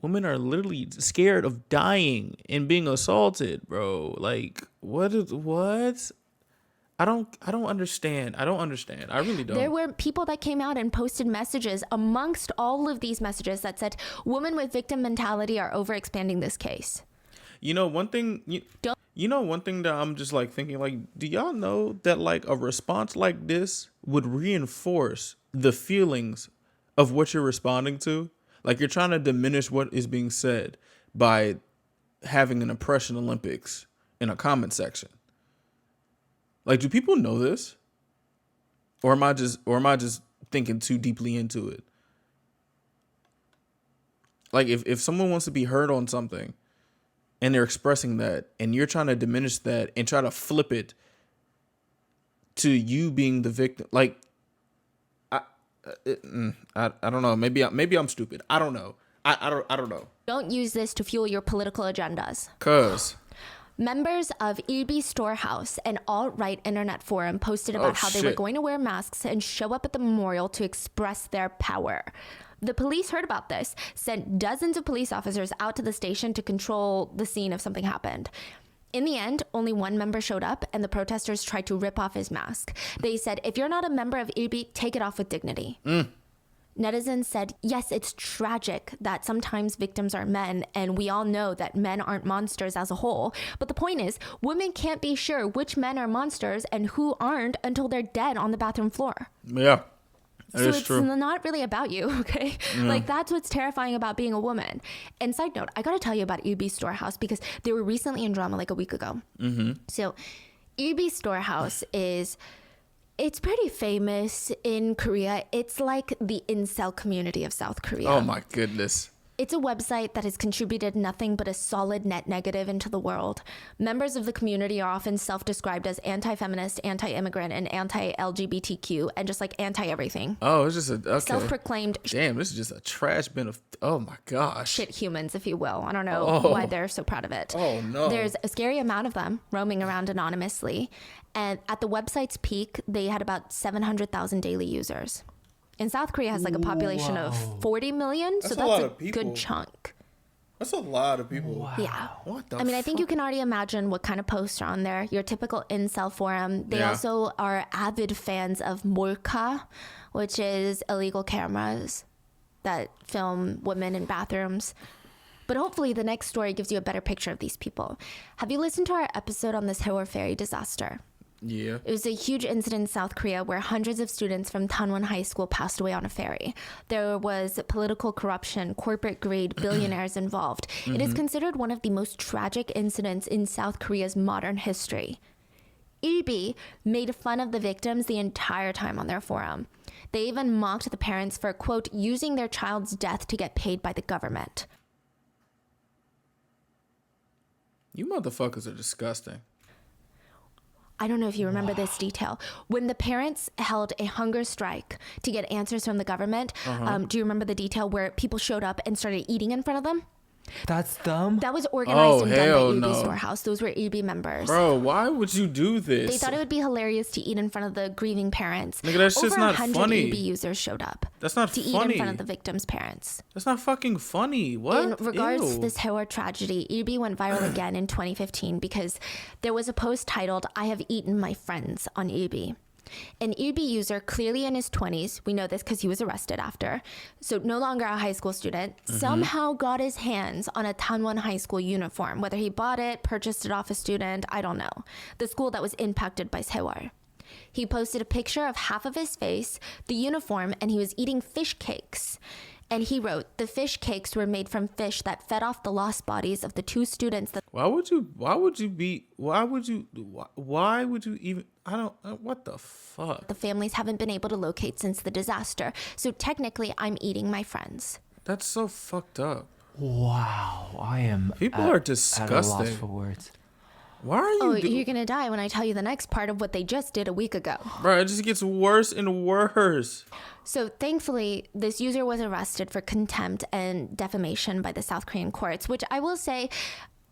Women are literally scared of dying and being assaulted, bro. Like, what? I don't understand. I really don't. There were people that came out and posted messages amongst all of these messages that said women with victim mentality are overexpanding this case. One thing that I'm just like thinking, like, do y'all know that like a response like this would reinforce the feelings of what you're responding to? Like, you're trying to diminish what is being said by having an oppression Olympics in a comment section. Like, do people know this? Or am I just thinking too deeply into it? Like, if someone wants to be heard on something and they're expressing that, and you're trying to diminish that and try to flip it to you being the victim, like, I don't know. Maybe I'm stupid. I don't know. I don't know. Don't use this to fuel your political agendas. Cause members of Ilbi Storehouse, an alt-right internet forum, posted about how they were going to wear masks and show up at the memorial to express their power. The police heard about this, sent dozens of police officers out to the station to control the scene if something happened. In the end, only one member showed up, and the protesters tried to rip off his mask. They said, "If you're not a member of Ilbi, take it off with dignity." Netizens said, "Yes, it's tragic that sometimes victims are men, and we all know that men aren't monsters as a whole. But the point is, women can't be sure which men are monsters and who aren't until they're dead on the bathroom floor." Yeah. So it's not really about you, okay? Yeah. Like, that's what's terrifying about being a woman. And side note, I gotta tell you about Ilbi Storehouse because they were recently in drama like a week ago. So Ilbi Storehouse it's pretty famous in Korea. It's like the incel community of South Korea. Oh my goodness. It's a website that has contributed nothing but a solid net negative into the world. Members of the community are often self-described as anti-feminist, anti-immigrant, and anti-LGBTQ, and just like anti-everything. Oh, it's just a okay. Self-proclaimed Damn, this is just a trash bin of. Oh my gosh. shit humans, if you will. I don't know why they're so proud of it. Oh no. There's a scary amount of them roaming around anonymously. And at the website's peak, they had about 700,000 daily users. And South Korea has like a population of 40 million. That's So a lot that's a of people. good chunk. That's a lot of people. Wow. Yeah. What the I mean, I think you can already imagine what kind of posts are on there. Your typical incel forum. They Yeah. also are avid fans of 몰카, which is illegal cameras that film women in bathrooms. But hopefully the next story gives you a better picture of these people. Have you listened to our episode on the Sewol ferry disaster? Yeah. It was a huge incident in South Korea where hundreds of students from Tanwon High School passed away on a ferry. There was political corruption, corporate greed, billionaires involved. It is considered one of the most tragic incidents in South Korea's modern history. Ilbi made fun of the victims the entire time on their forum. They even mocked the parents for, quote, using their child's death to get paid by the government. You motherfuckers are disgusting. I don't know if you remember this detail. When the parents held a hunger strike to get answers from the government, do you remember the detail where people showed up and started eating in front of them? That's them? That was organized and done by hell EB no. Storehouse. Those were EB members. Bro, why would you do this? They thought it would be hilarious to eat in front of the grieving parents. Nigga, that's just Over not 100 funny. EB users showed up That's not to eat funny. in front of the victims' parents. That's not fucking funny. What? In regards Ew. to this Sewol tragedy, EB went viral again in 2015 because there was a post titled, "I have eaten my friends" on EB. An EB user, clearly in his 20s, we know this because he was arrested after, so no longer a high school student, somehow got his hands on a Tanwon High School uniform. Whether he bought it, purchased it off a student, I don't know. The school that was impacted by Sewol. He posted a picture of half of his face, the uniform, and he was eating fish cakes. And he wrote, "The fish cakes were made from fish that fed off the lost bodies of the two students that..." Why would you even, I don't, what the fuck? The families haven't been able to locate since the disaster. So technically, I'm eating my friends. That's so fucked up. Wow. I am. People at- are At a disgusting. loss for words. Why are you Oh, you're gonna die when I tell you the next part of what they just did a week ago. Bro, it just gets worse and worse. So thankfully, this user was arrested for contempt and defamation by the South Korean courts, which I will say,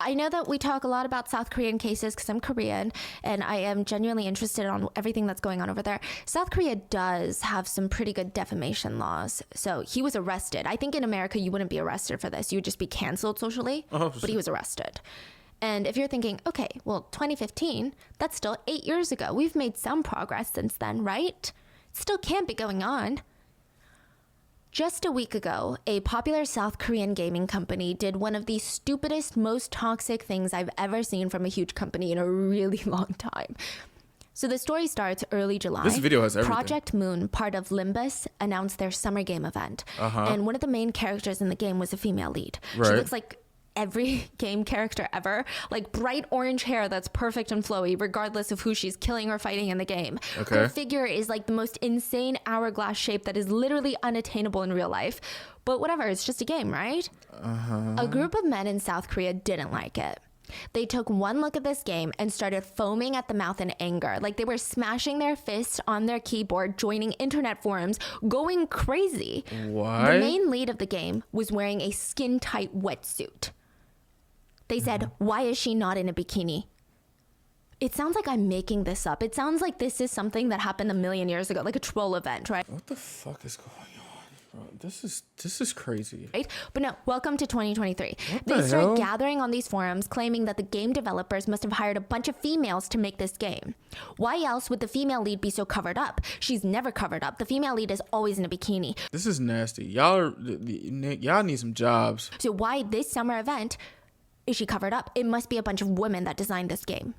I know that we talk a lot about South Korean cases because I'm Korean and I am genuinely interested on everything that's going on over there. South Korea does have some pretty good defamation laws. So he was arrested. I think in America, you wouldn't be arrested for this. You would just be canceled socially, but he was arrested. And if you're thinking, okay, well, 2015, that's still 8 years ago. We've made some progress since then, right? Still can't be going on. Just a week ago, a popular South Korean gaming company did one of the stupidest, most toxic things I've ever seen from a huge company in a really long time. So the story starts early July. This video has everything. Project Moon, part of Limbus, announced their summer game event. And one of the main characters in the game was a female lead. She Right. looks like every game character ever, like bright orange hair that's perfect and flowy regardless of who she's killing or fighting in the game. Okay. Her figure is like the most insane hourglass shape that is literally unattainable in real life, but whatever, it's just a game, right? A group of men in South Korea didn't like it. They took one look at this game and started foaming at the mouth in anger. Like they were smashing their fists on their keyboard, joining internet forums, going crazy. Why? The main lead of the game was wearing a skin-tight wetsuit. They said, "Why is she not in a bikini?" It sounds like I'm making this up. It sounds like this is something that happened a million years ago, like a troll event, right? What the fuck is going on, bro? This is crazy. Right? But no, welcome to 2023. the They started hell? gathering on these forums claiming that the game developers must have hired a bunch of females to make this game. Why else would the female lead be so covered up? She's never covered up. The female lead is always in a bikini. This is nasty. Y'all need some jobs. So why this summer event is she covered up? It must be a bunch of women that designed this game.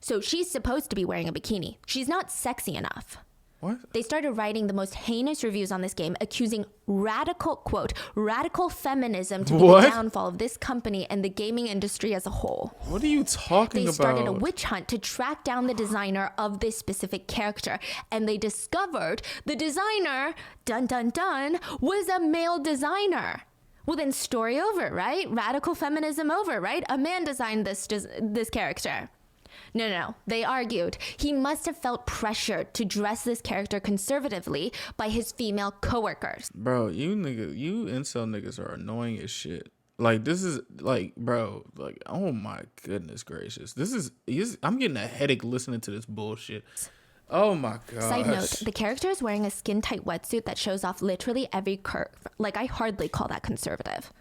So she's supposed to be wearing a bikini. She's not sexy enough. What? They started writing the most heinous reviews on this game, accusing radical feminism to be What? the downfall of this company and the gaming industry as a whole. What are you talking They about? started a witch hunt to track down the designer of this specific character, and they discovered the designer, dun dun dun, was a male designer. Well, then story over, right? Radical feminism over, right? A man designed this character. No. They argued he must have felt pressured to dress this character conservatively by his female coworkers. Bro, you incel niggas are annoying as shit. Like, this is like, bro, like, oh my goodness gracious. I'm getting a headache listening to this bullshit. Oh my god. Side note, the character is wearing a skin-tight wetsuit that shows off literally every curve. Like, I hardly call that conservative.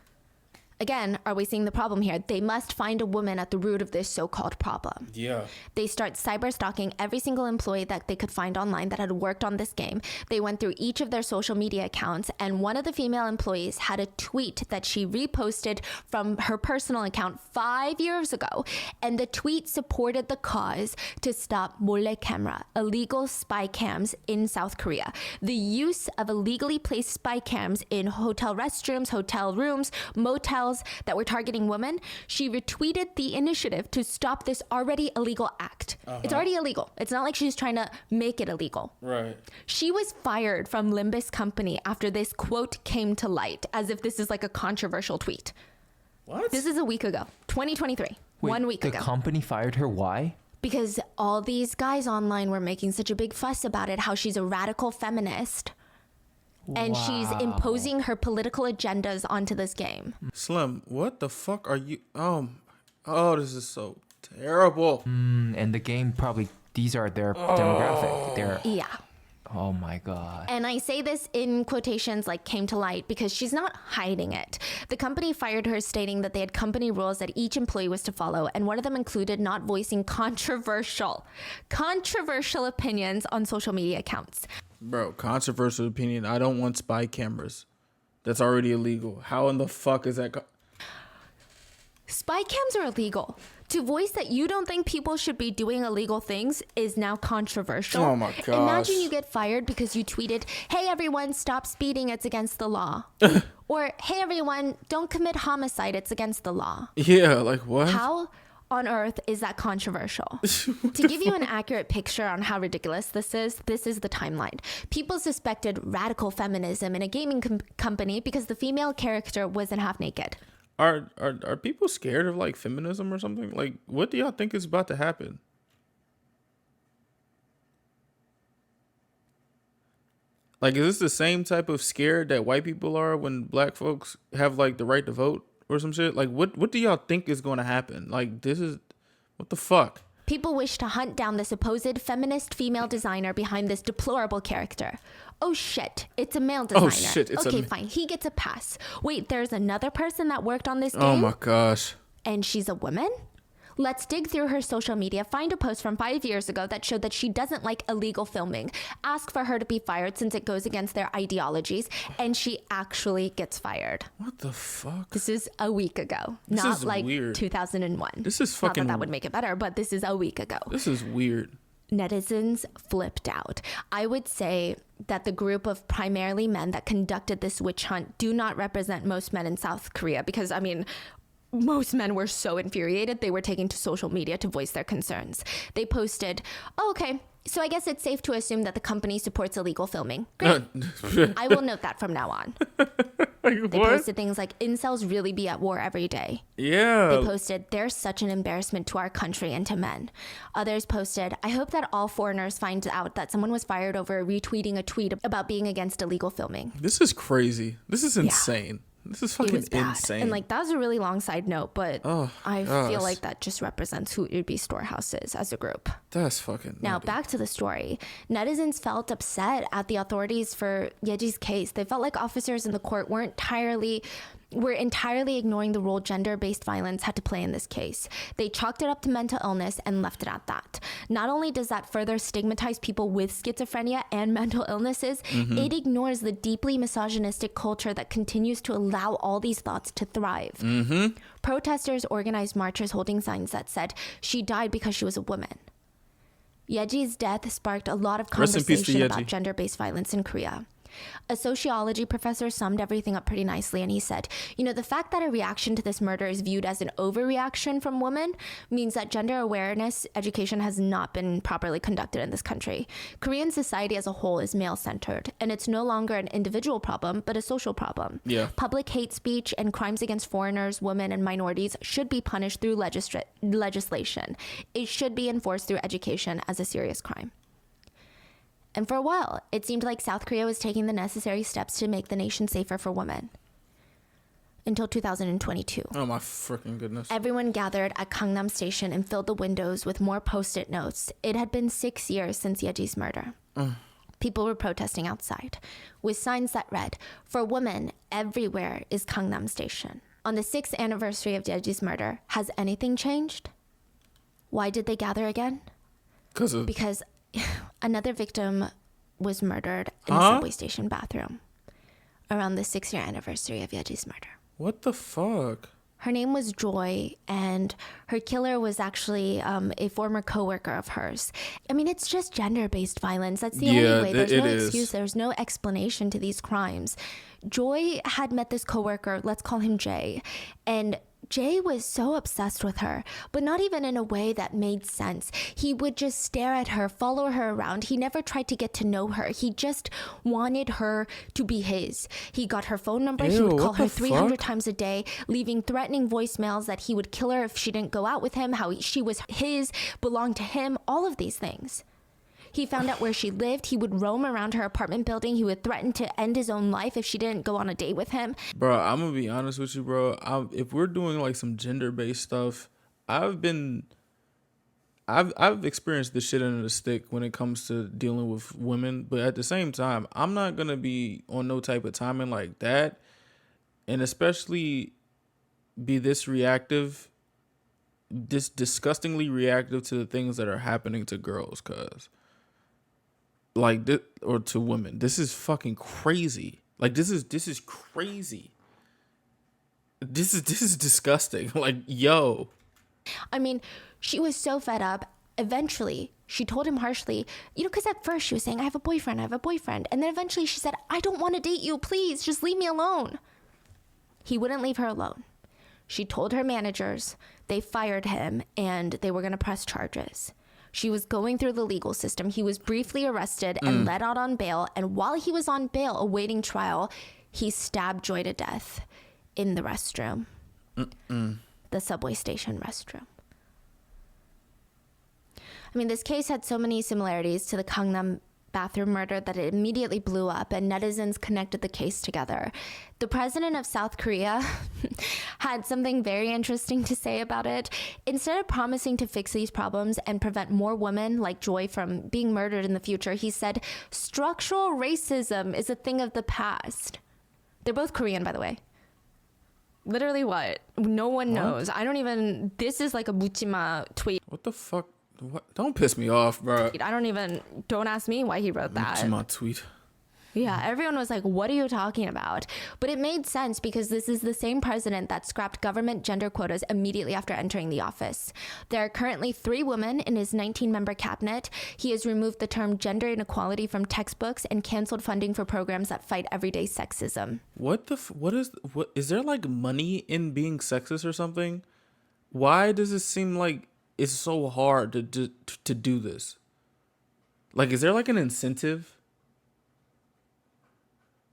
Again, are we seeing the problem here? They must find a woman at the root of this so-called problem. Yeah. They start cyber stalking every single employee that they could find online that had worked on this game. They went through each of their social media accounts, and one of the female employees had a tweet that she reposted from her personal account 5 years ago. And the tweet supported the cause to stop 몰래 camera, illegal spy cams in South Korea. The use of illegally placed spy cams in hotel restrooms, hotel rooms, motels, that were targeting women. She retweeted the initiative to stop this already illegal act. It's already illegal. It's not like she's trying to make it illegal. Right. She was fired from Limbus Company after this quote came to light, as if this is like a controversial tweet. What? This is a week ago, 2023. Wait, 1 week ago. The company fired her. Why? Because all these guys online were making such a big fuss about it, how she's a radical feminist. And she's imposing her political agendas onto this game. Slim, what the fuck are you? Oh, this is so terrible. And the game probably, these are their demographic. Yeah. Oh my god. And I say this in quotations like came to light because she's not hiding it. The company fired her stating that they had company rules that each employee was to follow, and one of them included not voicing controversial opinions on social media accounts. Bro, controversial opinion. I don't want spy cameras. That's already illegal. How in the fuck is that? Spy cams are illegal. To voice that you don't think people should be doing illegal things is now controversial. Oh my gosh. Imagine you get fired because you tweeted, "Hey everyone, stop speeding, it's against the law." Or, "Hey everyone, don't commit homicide, it's against the law." Yeah, like what? How on earth is that controversial? To give you an accurate picture on how ridiculous this is the timeline. People suspected radical feminism in a gaming company because the female character wasn't half naked. Are people scared of like feminism or something? Like, what do y'all think is about to happen? Like, is this the same type of scared that white people are when black folks have like the right to vote or some shit? Like, what do y'all think is going to happen? Like, this is, what the fuck? People wish to hunt down the supposed feminist female designer behind this deplorable character. Oh shit, it's a male designer. Oh shit, it's okay, fine, he gets a pass. Wait, there's another person that worked on this game? Oh my gosh. And she's a woman? Let's dig through her social media, find a post from 5 years ago that showed that she doesn't like illegal filming, ask for her to be fired since it goes against their ideologies, and she actually gets fired. What the fuck? This is a week ago, This not is like weird. 2001. This is Not fucking. that would make it better, but this is a week ago. This is weird. Netizens flipped out. I would say that the group of primarily men that conducted this witch hunt do not represent most men in South Korea because, I mean, most men were so infuriated they were taking to social media to voice their concerns. They posted, "Oh, okay, so I guess it's safe to assume that the company supports illegal filming. Great. I will note that from now on." Like, They what? posted things like, "Incels really be at war every day." Yeah. They posted, "They're such an embarrassment to our country and to men." Others posted, "I hope that all foreigners find out that someone was fired over retweeting a tweet about being against illegal filming." This is crazy. This is insane. This is It fucking was bad. insane. And like, that was a really long side note, but I gosh. feel like that just represents who Irby Storehouse is as a group. That's fucking. Now, nutty. back to the story. Netizens felt upset at the authorities for Yeji's case. They felt like officers in the court were entirely ignoring the role gender-based violence had to play in this case. They chalked it up to mental illness and left it at that. Not only does that further stigmatize people with schizophrenia and mental illnesses, it ignores the deeply misogynistic culture that continues to allow all these thoughts to thrive. Protesters organized marches holding signs that said, "She died because she was a woman." Yeji's death sparked a lot of Rest in peace to conversation about Yeji. gender-based violence in Korea. A sociology professor summed everything up pretty nicely, and he said, the fact that a reaction to this murder is viewed as an overreaction from women means that gender awareness education has not been properly conducted in this country. Korean society as a whole is male-centered, and it's no longer an individual problem, but a social problem. Yeah. Public hate speech and crimes against foreigners, women, and minorities should be punished through legislation. It should be enforced through education as a serious crime. And for a while, it seemed like South Korea was taking the necessary steps to make the nation safer for women. Until 2022. Oh my freaking goodness. Everyone gathered at Gangnam Station and filled the windows with more post-it notes. It had been 6 years since Yeji's murder. People were protesting outside with signs that read, "For women, everywhere is Gangnam Station." On the 6th anniversary of Yeji's murder, has anything changed? Why did they gather again? Because another victim was murdered in a subway station bathroom around the 6-year anniversary of Yeji's murder. What the fuck? Her name was Joy, and her killer was actually a former coworker of hers. I mean, it's just gender-based violence. That's the only way. There's no excuse. There's no explanation to these crimes. Joy had met this coworker, let's call him Jay, and Jay was so obsessed with her, but not even in a way that made sense. He would just stare at her, follow her around. He never tried to get to know her. He just wanted her to be his. He got her phone number. He would call her 300 times a day, leaving threatening voicemails that he would kill her if she didn't go out with him, how she was his, belonged to him, all of these things. He found out where she lived. He would roam around her apartment building. He would threaten to end his own life if she didn't go on a date with him. Bro, I'm gonna be honest with you, bro. If we're doing like some gender-based stuff, I've experienced the shit under the stick when it comes to dealing with women. But at the same time, I'm not gonna be on no type of timing like that, and especially be this reactive, this disgustingly reactive to the things that are happening to girls, cause. Like this, or to women. This is fucking crazy. Like this is crazy. This is disgusting. Like, yo. I mean, she was so fed up. Eventually, she told him harshly, because at first she was saying, I have a boyfriend. And then eventually she said, I don't want to date you. Please, just leave me alone. He wouldn't leave her alone. She told her managers, they fired him, and they were going to press charges. She was going through the legal system. He was briefly arrested and let out on bail. And while he was on bail awaiting trial, he stabbed Joy to death in the restroom. The subway station restroom. I mean, this case had so many similarities to the Gangnam bathroom murder that it immediately blew up, and netizens connected the case together. The president of South Korea had something very interesting to say about it. Instead of promising to fix these problems and prevent more women like Joy from being murdered in the future, he said, structural racism is a thing of the past. They're both Korean, by the way. Literally what? No one knows. This is like a Buchima tweet. What the fuck? What? Don't piss me off, bro. Don't ask me why he wrote that. My tweet. Yeah, everyone was like, what are you talking about? But it made sense because this is the same president that scrapped government gender quotas immediately after entering the office. There are currently 3 women in his 19-member cabinet. He has removed the term gender inequality from textbooks and canceled funding for programs that fight everyday sexism. What is there like money in being sexist or something? Why does it seem like it's so hard to do this? Like, is there like an incentive?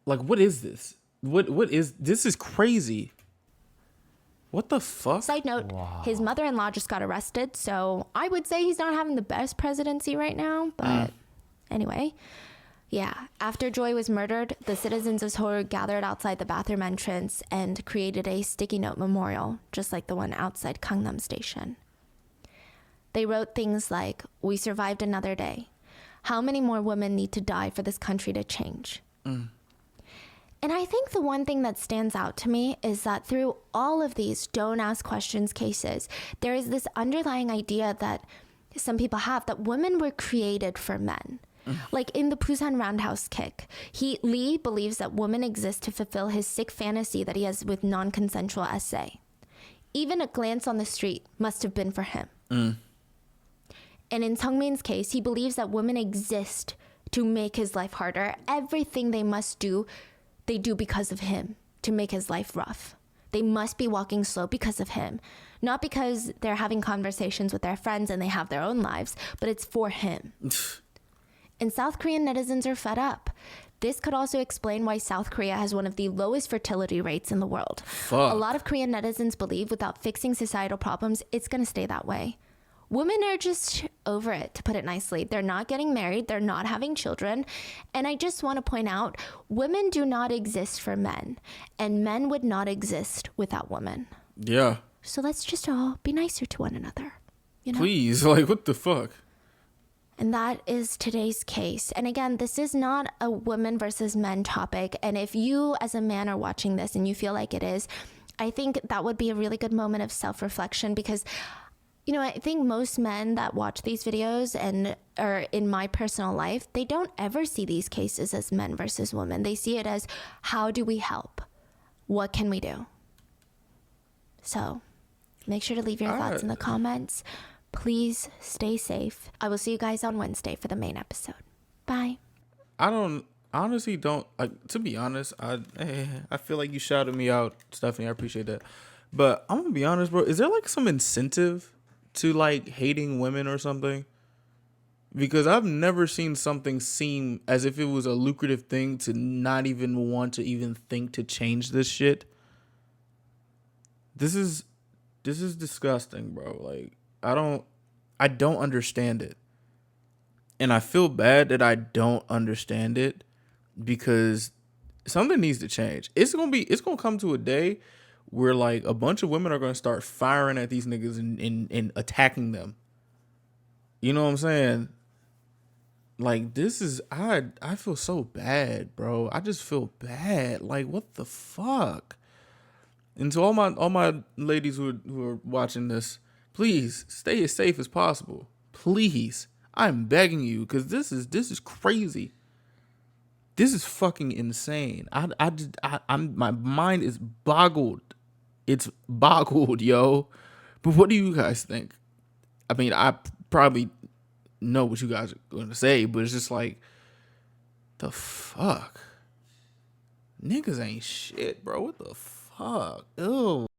Like, what is this? What is this? Is crazy. What the fuck? Side note, His mother-in-law just got arrested, so I would say he's not having the best presidency right now, but anyway. Yeah, after Joy was murdered, the citizens of Seoul gathered outside the bathroom entrance and created a sticky note memorial, just like the one outside Gangnam Station. They wrote things like, "We survived another day. How many more women need to die for this country to change?" And I think the one thing that stands out to me is that through all of these don't ask questions cases, there is this underlying idea that some people have that women were created for men. Like in the Busan Roundhouse kick, Lee believes that women exist to fulfill his sick fantasy that he has with non-consensual SA. Even a glance on the street must have been for him. And in Seungmin's case, he believes that women exist to make his life harder. Everything they must do, they do because of him, to make his life rough. They must be walking slow because of him. Not because they're having conversations with their friends and they have their own lives, but it's for him. And South Korean netizens are fed up. This could also explain why South Korea has one of the lowest fertility rates in the world. Fuck. A lot of Korean netizens believe without fixing societal problems, it's going to stay that way. Women are just over it, to put it nicely. They're not getting married. They're not having children. And I just want to point out, women do not exist for men. And men would not exist without women. Yeah. So let's just all be nicer to one another. You know? Please, like, what the fuck? And that is today's case. And again, this is not a women versus men topic. And if you as a man are watching this and you feel like it is, I think that would be a really good moment of self-reflection because, you know, I think most men that watch these videos and are in my personal life, they don't ever see these cases as men versus women. They see it as, how do we help? What can we do? So make sure to leave your thoughts in the comments. Please stay safe. I will see you guys on Wednesday for the main episode. Bye. Honestly don't, like, to be honest, I feel like you shouted me out, Stephanie. I appreciate that. But I'm gonna be honest, bro. Is there like some incentive to like hating women or something? Because I've never seen something seem as if it was a lucrative thing to not even want to even think to change this shit. This is disgusting, bro. Like, I don't understand it. And I feel bad that I don't understand it because something needs to change. It's gonna come to a day where like a bunch of women are gonna start firing at these niggas and attacking them. You know what I'm saying? Like, this is, I feel so bad, bro. I just feel bad. Like, what the fuck? And to all my ladies who are watching this, please stay as safe as possible. Please. I'm begging you, because this is crazy. This is fucking insane. I'm my mind is boggled. It's boggled, yo. But what do you guys think? I mean, I probably know what you guys are going to say, but it's just like, the fuck? Niggas ain't shit, bro. What the fuck? Ew.